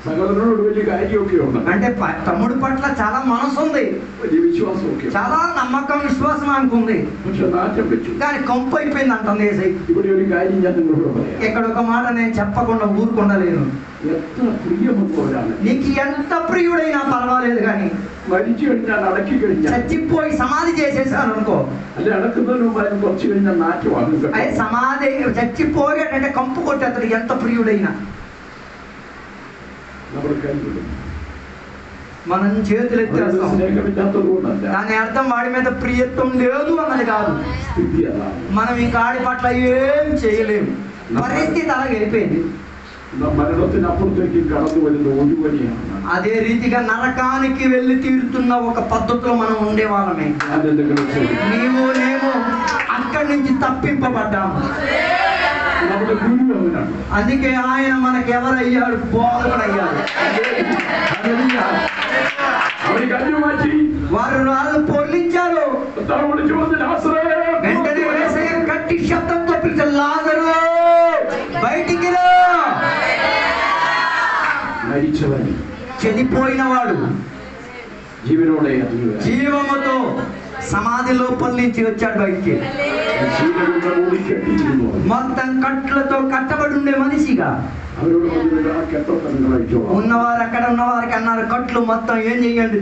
Speaker 7: സഹോദരനോട് വലിയ കാര്യമൊക്കെ ഉണ്ട്,
Speaker 3: అంటే తమ్ముడి పట్ల చాలా మనసు ఉంది,
Speaker 7: വലിയ വിശ്വാസമൊക്കെ,
Speaker 3: చాలా నమ్మకం విశ్వాసం అనుకుంది,
Speaker 7: പക്ഷെ നാറ്റം വെച്ചു.
Speaker 3: కానీ కంపు అయిపోయింది అంటుంది యేసయ్య.
Speaker 7: ഇവിടെ ഒരു കാര്യം ഞാൻ നിങ്ങളോട് പറയാം,
Speaker 3: ఇక్కడ ఒక మాట నేను చెప్పకుండా ఊరుకుండలేను.
Speaker 7: എത്ര പ്രിയമുള്ളവരാണ്,
Speaker 3: నీకు ఎంత ప్రియుడైనా పర్వాలేదు, కానీ
Speaker 7: മരിച്ചു കഴിഞ്ഞാൽ അടക്കി കഴിഞ്ഞാൽ,
Speaker 3: చచ్చిపోయి సమాధి చేసేసాను అనుకో,
Speaker 7: അല്ലെ അടക്കുന്നതിന് മുമ്പ് അതിന് കുറച്ച് കഴിഞ്ഞാൽ നാറ്റമാണ്.
Speaker 3: అది సమాధి చచ్చిపోయాడంటే కంపు కొట్టేస్తాడు ఎంత ప్రియుడైనా.
Speaker 7: നമ്മൾ കൈവിടും,
Speaker 3: మనం చేతులు ఎత్తేస్తాం.
Speaker 7: സ്നേഹമില്ലാത്തത് കൊണ്ടല്ല,
Speaker 3: దాని అర్థం వాడి మీద ప్రియత్వం లేదు అన్నది కాదు.
Speaker 7: സ്ഥിതി അതാണ്.
Speaker 3: మనం ఈ కాడి పట్ల ఏం చేయలేము, పరిస్థితి అలాగే అయిపోయింది.
Speaker 7: മരണത്തിനപ്പുറത്തേക്ക് കടന്നു വരുന്ന ഒരു വഴിയാണ്.
Speaker 3: అదే రీతిగా నరకానికి వెళ్ళి తీరుతున్న ఒక పద్ధతిలో మనం ఉండేవాళ్ళమే. నీవు నేను అక్కడి నుంచి తప్పింపబడ్డాము.
Speaker 7: നമ്മുടെ ഗുരു അവനാണ്.
Speaker 3: అందుకే ఆయన మనకు ఎవరయ్యాడు? బోధకుడయ్యాడు.
Speaker 7: അവന് കല്ല് മാറ്റി,
Speaker 3: వారు రాళ్ళు పొర్లించారు. వెంటనే యేసయ్య గట్టి శబ్దంతో పిలిచాడు, లాజరు బయటికి రా.
Speaker 7: മരിച്ചവൻ,
Speaker 3: చెడిపోయిన వాడు
Speaker 7: ജീവനോടെ
Speaker 3: జీవముతో సమాధిలో పొర్లించి వచ్చాడు బయటికి. మొత్తం కట్లతో కట్టబడి ఉండే మనిషిగా
Speaker 7: അവരോട് കെട്ടോ
Speaker 3: ఉన్నవారు అక్కడ ఉన్నవారికి అన్నారు, కట్లు మొత్తం ఏం చెయ్యండి,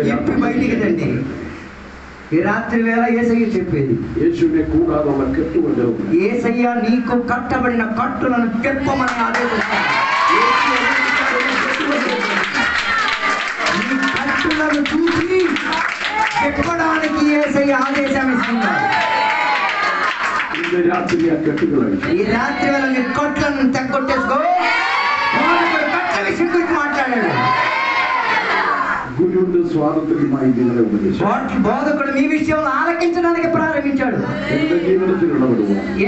Speaker 3: చెప్పి బయటికి రండి. ఈ రాత్రి వేళ యేసయ్య చెప్పేది,
Speaker 7: యేసునే కూడాదొక కట్టుబడి,
Speaker 3: యేసయ్య నీకు కట్టబడిన కట్టులను తెప్పమని ఆదేశిస్తాడు. నీ కట్టులను చూసి తెప్పడానికి యేసయ్య ఆదేశం ఇస్తున్నాడు. ఈ రాత్రి వేళ నీ కట్లను తెగొట్టేసుకో. కట్ల విషయం గురించి మాట్లాడాడు.
Speaker 7: గురువుడు స్వాతంత్ర్యమై నిలబడే ఉపదేశం,
Speaker 3: బోధకుడు మీ విషయంలో ఆలకించడానికి ప్రారంభించాడు.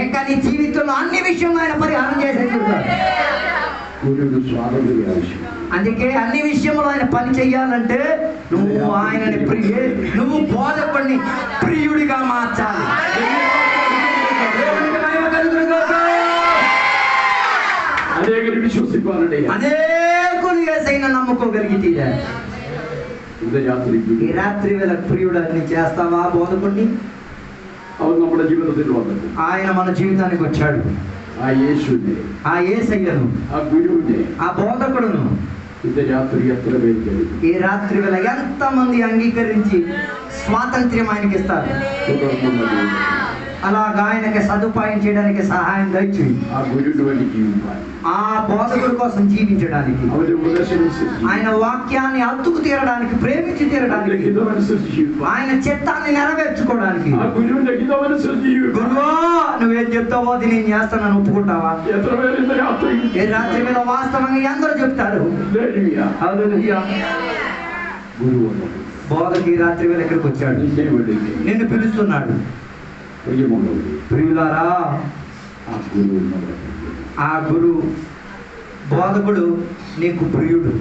Speaker 3: ఏక నీ జీవితంలో అన్ని విషయంలో ఆయన పరిహారం చేసేస్తున్నాడు.
Speaker 7: గురువుడు స్వాతంత్ర్య విషయం,
Speaker 3: అందుకే అన్ని విషయంలో ఆయన పని చెయ్యాలంటే నువ్వు ఆయనని నువ్వు బోధకుడిని ప్రియుడిగా మార్చాలి.
Speaker 7: అనేకులు విశ్వసిపాలంటే,
Speaker 3: అనేకులు యేసయ్యను నమ్ముకోగలిగితే ఈ రాత్రి వేళ ప్రియుడాన్ని చేస్తావా బోధకుడిని?
Speaker 7: അവൻ നമ്മുടെ ജീവിതത്തിൽ വന്നു,
Speaker 3: ఆయన మన జీవితానికి వచ్చాడు.
Speaker 7: ఆ యేసునే,
Speaker 3: ఆ యేసయ్యను,
Speaker 7: ఆ గురువునే,
Speaker 3: ఆ బోధకుడును
Speaker 7: ఇంత రాత్రి ఎత్ತರ వేరు.
Speaker 3: ఈ రాత్రి వేళ ఎంత మంది అంగీకరించి స్వాతంత్ర్యం ఆయనకి ఇస్తారు? అలాగా ఆయనకి సదుపాయం చేయడానికి సహాయం దయచేయి.
Speaker 7: ఆ గురువుని జీవించాలి,
Speaker 3: ఆ బోధకుడి కోసం జీవించడానికి, ఆయన వాక్యాన్ని అత్తుకు తీరడానికి, ప్రేమించి తీరడానికి, ఆయన చిత్తాన్ని నెరవేర్చుకోవడానికి. గురువా నువ్వేం చెప్తావో అది నేను చేస్తానని ఒప్పుకుంటావా? ఈ రాత్రి మీద వాస్తవంగా అందరూ చెప్తారు.
Speaker 7: గురువు
Speaker 3: బోధకు ఈ రాత్రి వేళ ఎక్కడికి వచ్చాడు? నిన్ను పిలుస్తున్నాడు. ప్రియులారా, ఆ గురు బోధకుడు నీకు ప్రియుడు.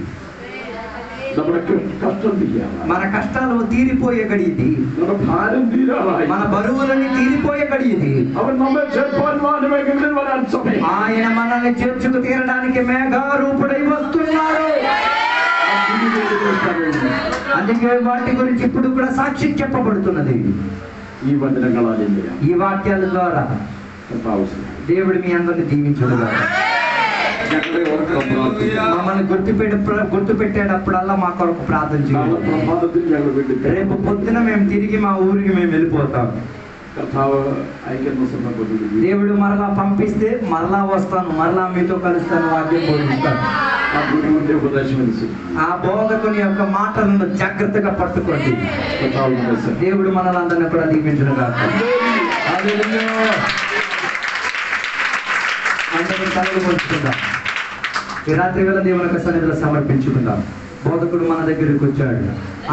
Speaker 3: మన కష్టాలు తీరిపోయే గడియది, మన బరువులని తీరిపోయే గడియది. ఆయన మనల్ని చేర్చుకు తీరడానికి మేఘారూపుడై వస్తున్నాడు. అందుకే వాటి గురించి ఇప్పుడు కూడా సాక్ష్యం చెప్పబడుతున్నది.
Speaker 7: ఈ వచనങ്ങളాలి,
Speaker 3: ఈ వాక్యాల ద్వారా
Speaker 7: అవసరం.
Speaker 3: దేవుడు మీ అందరిని దీవించుడుగా. మమ్మల్ని గుర్తుపెట్టేటప్పుడల్లా మా కొరకు ప్రార్థన చేయాలి. రేపు పొద్దున మేము తిరిగి మా ఊరికి మేము వెళ్ళిపోతాం. దేవుడు మరలా పంపిస్తే మరలా వస్తాను, మరలా మీతో కలుస్తాను, వాక్యం బోధిస్తాను. ఆ బోధకుని యొక్క మాటలను జాగ్రత్తగా పట్టుకోండి. దేవుడు మనలందరినీ కూడా దీవించడం కాదు. అందరినీ కళ్ళు పంచుకుందాం. ఈ రాత్రి వేళ దేవుని యొక్క సన్నిధిలో సమర్పించుకుందాం. బోధకుడు మన దగ్గరికి వచ్చాడు.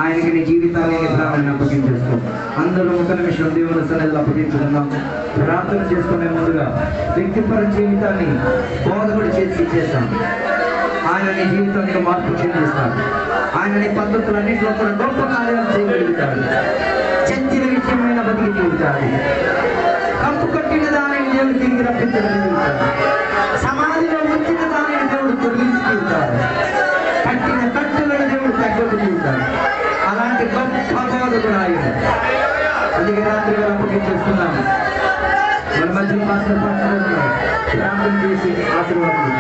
Speaker 3: ఆయనకి నీ జీవితాన్ని ప్రాణాన్ని అప్పగించేసుకో. అందరూ ఒక నిమిషం దేవుని సన్నిధిలో అప్పగించుకుందాం. ప్రార్థన చేసుకునే ముందుగా వ్యక్తిపర జీవితాన్ని బోధకుడు చేసి ఇచ్చేస్తాం. ఆయన నీ జీవితానికి మార్పు చెందిస్తాడు. ఆయన నీ పద్ధతులన్నింటిలో కూడా గొప్ప కార్యాలు చేయగలుగుతాడు. చచ్చిన విషయమైన బతికి తీరుతాడు. కంపు కట్టిన దానిని దేవుడు తిరిగి రప్పించగలుగుతాడు. సమాధిలో ఉంచిన దానిని దేవుడు తొలగించి తీరుతాడు. కట్టిన కట్టులను దేవుడు తగ్గట్టు తీరుతాడు. అలాంటి గొప్ప బోధకుడు ఆయన. అందుకే రాత్రి వేళ అప్పగించేస్తున్నాం. మన మధ్య పాత్ర ప్రార్థన చేసి ఆశీర్వాదం.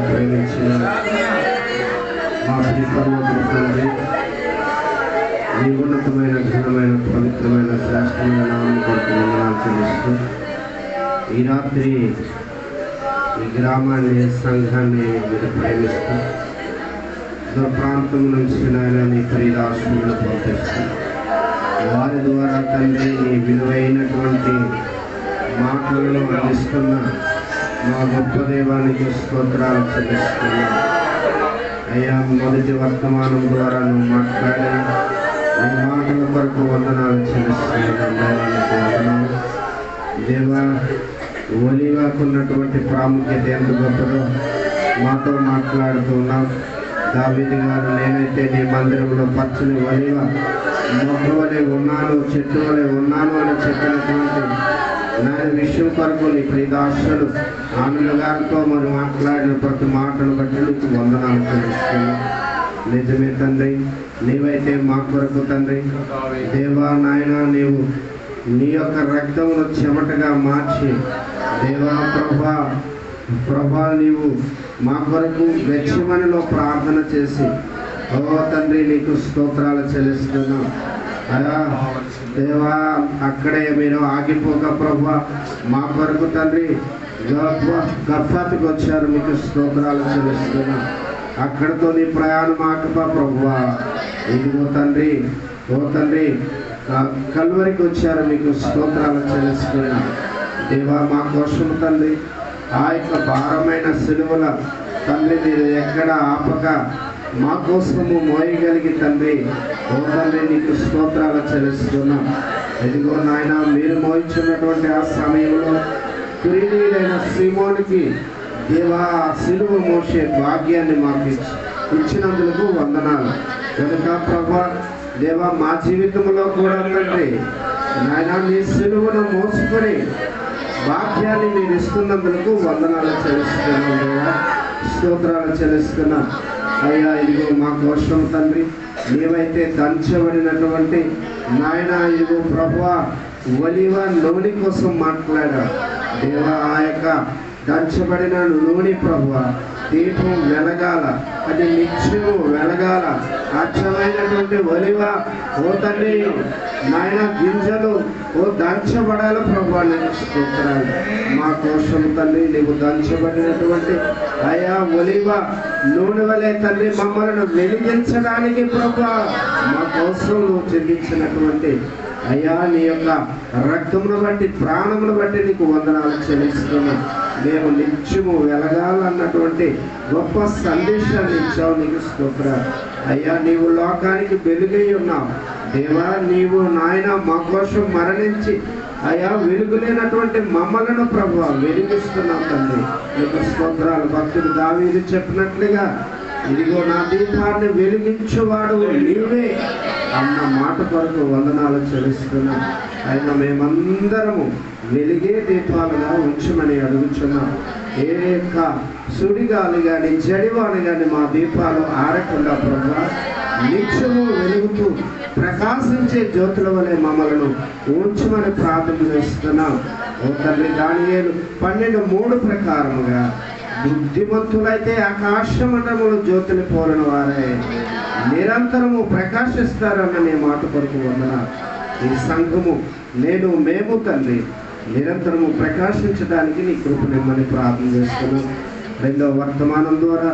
Speaker 8: ప్రేమించిన మా శ్రీపర్వతండి, మీ ఉన్నతమైన ఘనమైన పవిత్రమైన శ్రేష్టమైన నామం కొరకు వందనాలు చెల్లిస్తూ ఈ రాత్రి ఈ గ్రామాన్ని సంఘాన్ని మీరు ప్రేమిస్తూ ప్రాంతం నుంచి నాయన నీ పరిదాసులను పంపిస్తూ వారి ద్వారా తండ్రి నీ విలువైనటువంటి మాటలను అందిస్తున్న మా గొప్ప దేవానికి స్తోత్రాలు చెల్లిస్తున్నాం. అయ్యా, మొదటి వర్తమానం ద్వారా నువ్వు మాట్లాడి నీ మాటల కొరకు వందనాలు చెల్లిస్తున్నాం. దేవానికి వందనాలు. దేవా, ఒలీవాకున్నటువంటి ప్రాముఖ్యత ఎంత గొప్పదో మాతో మాట్లాడుతున్నాం. దావీదు గారు, నేనైతే నీ మందిరంలో పచ్చని ఒలీవ మొక్క వలె ఉన్నాను, చెట్టు వలె ఉన్నాను అని చెప్పినటువంటి నా విషయం కొరకు నీ ప్రియదాసులు ఆనంద గారితో మరి మాట్లాడిన ప్రతి మాటను బట్టి నీకు వందనాలు చెల్లిస్తున్నాను. నిజమే తండ్రి, నీవైతే మా కొరకు తండ్రి దేవా నాయన, నీవు నీ యొక్క రక్తమును చెమటగా మార్చి దేవా ప్రభా నీవు మా కొరకు గెత్సేమనీలో ప్రార్థన చేసి, ఓ తండ్రి నీకు స్తోత్రాలు చెల్లిస్తున్నాం. అయా దేవా, అక్కడే మీరు ఆగిపోక ప్రభా మా కొరకు తండ్రి గర్భాతికి వచ్చారు. మీకు స్తోత్రాలు చెల్లిస్తున్నాం. అక్కడితో నీ ప్రయాణం ఆకపా ప్రభువా. ఇదిగో తండ్రి, ఓ తండ్రి కల్వరికి వచ్చారు. మీకు స్తోత్రాలు చెల్లిస్తున్నాం. దేవా, మా కోసం తండ్రి ఆ యొక్క భారమైన సిలువల తండ్రి మీరు ఎక్కడ ఆపక మా కోసము మోయగలిగి తండ్రి, ఓ తండ్రి నీకు స్తోత్రాలు చెల్లిస్తున్నాం. ఇదిగో నాయన, మీరు మోయించున్నటువంటి ఆ సమయంలో కురీనీయుడైన సీమోనికి దేవా సిలువ మోసే భాగ్యాన్ని మాకు ఇచ్చినందుకు వందనాలు. కనుక ప్రభా దేవా, మా జీవితంలో కూడా తండ్రి నాయన నీ సిలువను మోసుకొని భాగ్యాన్ని మీరు ఇస్తున్నందుకు వందనాలు చెల్లిస్తున్నాం. దేవా, స్తోత్రాలు చెల్లిస్తున్నాం. అయ్యా, ఇదిగో మా కోసం తండ్రి నీవైతే దంచబడినటువంటి నాయన ఇదిగో ప్రభువా ఒలీవ నూనె కోసం మాట్లాడా దేవా. ఆ యొక్క దంచబడిన నూనె ప్రభువా దీపం వెలగాల, అది నిత్యము వెలగాల. అచ్చమైనటువంటి ఒలివ ఓ తండ్రి నాయన గింజలు ఓ దంచబడాలి ప్రభువా. నీకు స్తోత్రాలు. మా కోసం తండ్రి నీవు దంచబడినటువంటి అయా ఒలివ నూనె వలె తండ్రి మమ్మల్ని వెలిగించడానికి ప్రభువా మా కోసం నువ్వు చెల్లించినటువంటి అయ్యా నీ యొక్క రక్తమును బట్టి ప్రాణమును బట్టి నీకు వందనాలు చెల్లిస్తున్నాం. మేము నిత్యము వెలగాలన్నటువంటి గొప్ప సందేశాన్ని ఇచ్చావు. నీకు స్తోత్రాలు. అయ్యా, నీవు లోకానికి వెలుగై ఉన్నావు దేవా. నీవు నాయన మా కోసం మరణించి అయ్యా వెలుగులేనటువంటి మమ్మలను ప్రభువా వెలిగిస్తున్నావు తండ్రి. నీకు స్తోత్రాలు. భక్తుడు దావీదు చెప్పినట్లుగా ఇదిగో నా దీపాన్ని వెలిగించువాడు నీవే అన్న మాట కొరకు వందనాలు చెల్లిస్తున్నాం. అయినా మేమందరము వెలిగే దీపాలుగా ఉంచమని అడుగుచున్నాం. ఏ యొక్క సుడిగాలి కానీ జడివాని కానీ మా దీపాలు ఆరకుండా ప్రభా నిత్యము వెలుగుతూ ప్రకాశించే జ్యోతుల వలె మమ్మలను ఉంచమని ప్రార్థన చేస్తున్నాం. ఓ తండ్రి దానియేలు 12:3 ప్రకారముగా బుద్ధిమంతులైతే ఆకాశమండములు జ్యోతులు పోలిన వారే నిరంతరము ప్రకాశిస్తారన్న నీ మాట కొరకు వందనాలు. ఈ సంఘము మేము తండ్రి నిరంతరము ప్రకాశించడానికి నీ కృపనిమ్మని ప్రార్థన చేస్తున్నాం. రెండవ వర్తమానం ద్వారా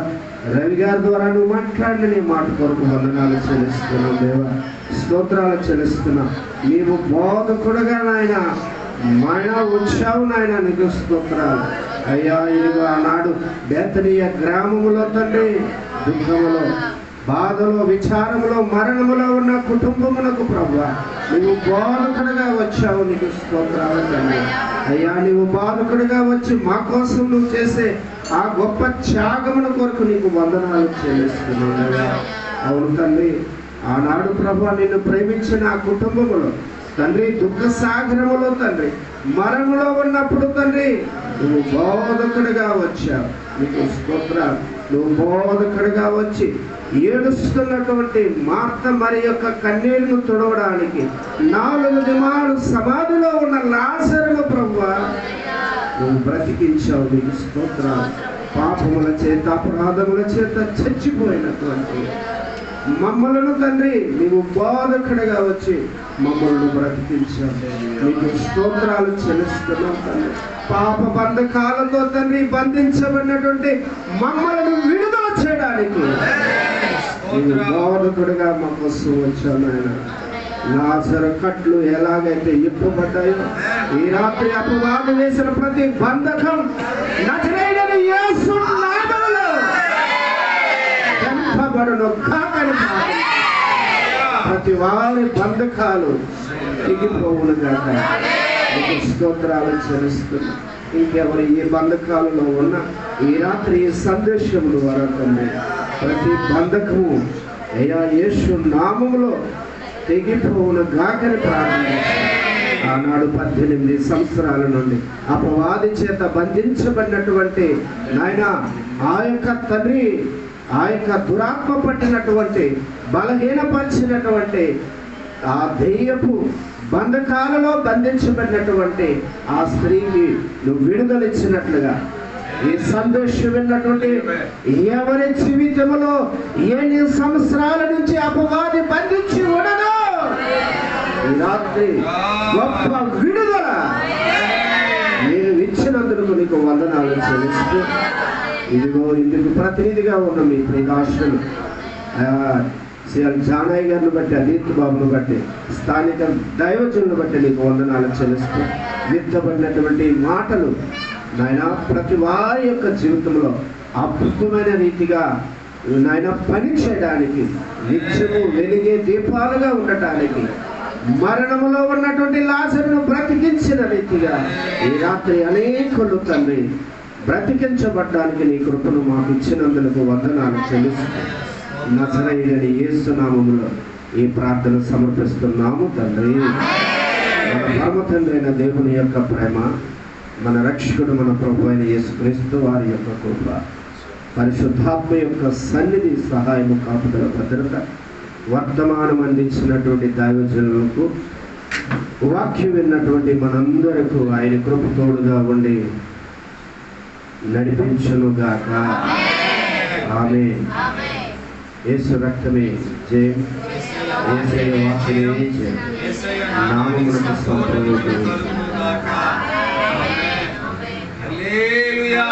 Speaker 8: రవి గారి ద్వారా నువ్వు మాట్లాడిన నీ మాట కొరకు వందనాలు చెల్లిస్తున్నాం దేవా, స్తోత్రాలు చెల్లిస్తున్నాం. నీవు బోధకుడుగా నాయన మాయన వచ్చావు నాయన, నీకు స్తోత్రాలు అయ్యా. ఇదిగో ఆనాడు బేతనీయ గ్రామములో తండ్రి దుఃఖములో, బాధలో, విచారములో, మరణములో ఉన్న కుటుంబములకు ప్రభువా నువ్వు బోధకుడుగా వచ్చావు, నీకు స్తోత్రాలు తండ్రి అయ్యా. నువ్వు బోధకుడుగా వచ్చి మా కోసం నువ్వు చేసే ఆ గొప్ప త్యాగముల కొరకు నీకు వందనాలు చెల్లిస్తున్నావు. అవును తండ్రి, ఆనాడు ప్రభువా నిన్ను ప్రేమించిన ఆ కుటుంబములో తండ్రి దుఃఖ సాగరములో తండ్రి మరణంలో ఉన్నప్పుడు తండ్రి నువ్వు బోధకుడిగా వచ్చావు, నీకు స్తోత్రాలు. నువ్వు బోధకుడిగా వచ్చి ఏడుస్తున్నటువంటి మార్త మరి యొక్క కన్నీళ్లను తుడవడానికి 4 దినాలు సమాధిలో ఉన్న లాజరును ప్రభువా నువ్వు బ్రతికించావు, నీకు స్తోత్రాలు. పాపముల చేత అపరాధముల చేత చచ్చిపోయినటువంటి మమ్మలను తండ్రి నీవు బోధకుడిగా వచ్చి మమ్మల్ని బ్రతికించావు, నీకు స్తోత్రాలు చెల్లిస్తున్నాం తండ్రి. పాప బంధకాలతో తండ్రి బంధించబడినటువంటి మమ్మల్ని విడుదల చేయడానికి నీవు బోధకుడిగా మా కోసం వచ్చాను ఆయన. లాజరు కట్లు ఎలాగైతే ఇప్పబడ్డాయో ఈ రాత్రి అపవాది వేసిన ప్రతి బంధకం నజరేయుడైన యేసు నామములో తెంపబడును కాకని ప్రతి వారి బంధకాలు తెగిపోవును గాక, నీకు స్తోత్రాలు చెల్లిస్తున్నా. ఇంకెవరు ఈ బంధకాలలో ఉన్న ఈ రాత్రి ఈ సందేశములు వరకండి ప్రతి బంధకము అయ్యా యేసు నామములో తెగిపోవును గాకని ప్రారంభించారు. ఆనాడు 18 సంవత్సరాల నుండి అపవాది చేత బంధించబడినటువంటి నాయన ఆ యొక్క తండ్రి ఆ యొక్క దురాత్మ పట్టినటువంటి బలహీనపరిచినటువంటి ఆ దెయ్యపు బంధకాలలో బంధించబడినటువంటి ఆ స్త్రీకి నువ్వు విడుదలిచ్చినట్లుగా ఈ సందేశం విన్నటువంటి ఎవరి జీవితంలో ఎన్ని సంవత్సరాల నుంచి అపవాది బంధించి ఉండదో ఈ రాత్రి గొప్ప విడుదల నేను ఇచ్చినందుకు నీకు వందనాలు చెల్లిస్తూ ఇదిగో ఇందుకు ప్రతినిధిగా ఉన్న మీ ప్రియాశులు జానయ్య గారిని బట్టి అదీత్ బాబును బట్టి స్థానిక దైవజనులను బట్టి నీకు వందనాలు చెల్లిస్తూ విత్తబడినటువంటి మాటలు నాయన ప్రతి వారి యొక్క జీవితంలో అద్భుతమైన రీతిగా నాయన పని చేయడానికి నిత్యము వెలిగే దీపాలుగా ఉండటానికి మరణములో ఉన్నటువంటి లాజరును బ్రతికించిన రీతిగా ఈ రాత్రి అనేకులు తండ్రి బ్రతికించబడ్డానికి నీ కృపను మాకు ఇచ్చినందుకు వందనాలు చెల్లిస్తూ నజరేయుడైన యేసు నామములో ఈ ప్రార్థన సమర్పిస్తున్నాము తండ్రి. మన పరమ తండ్రి అయిన దేవుని యొక్క ప్రేమ, మన రక్షకుడు మన ప్రభు అయిన యేసుక్రీస్తు వారి యొక్క కృప, పరిశుద్ధాత్మ యొక్క సన్నిధి, సహాయము, కాపుదల, భద్రత వర్తమానం అందించినటువంటి దైవజనులకు వాక్యం విన్నటువంటి మనందరకు ఆయన కృప తోడుగా ఉండి నడిపించునుగాక. ఆమేన్. యేసు రక్తమే జయం, యేసయ్య వాక్యమే జయం, నామమునకు సంపూర్ణ
Speaker 4: హల్లెలూయా.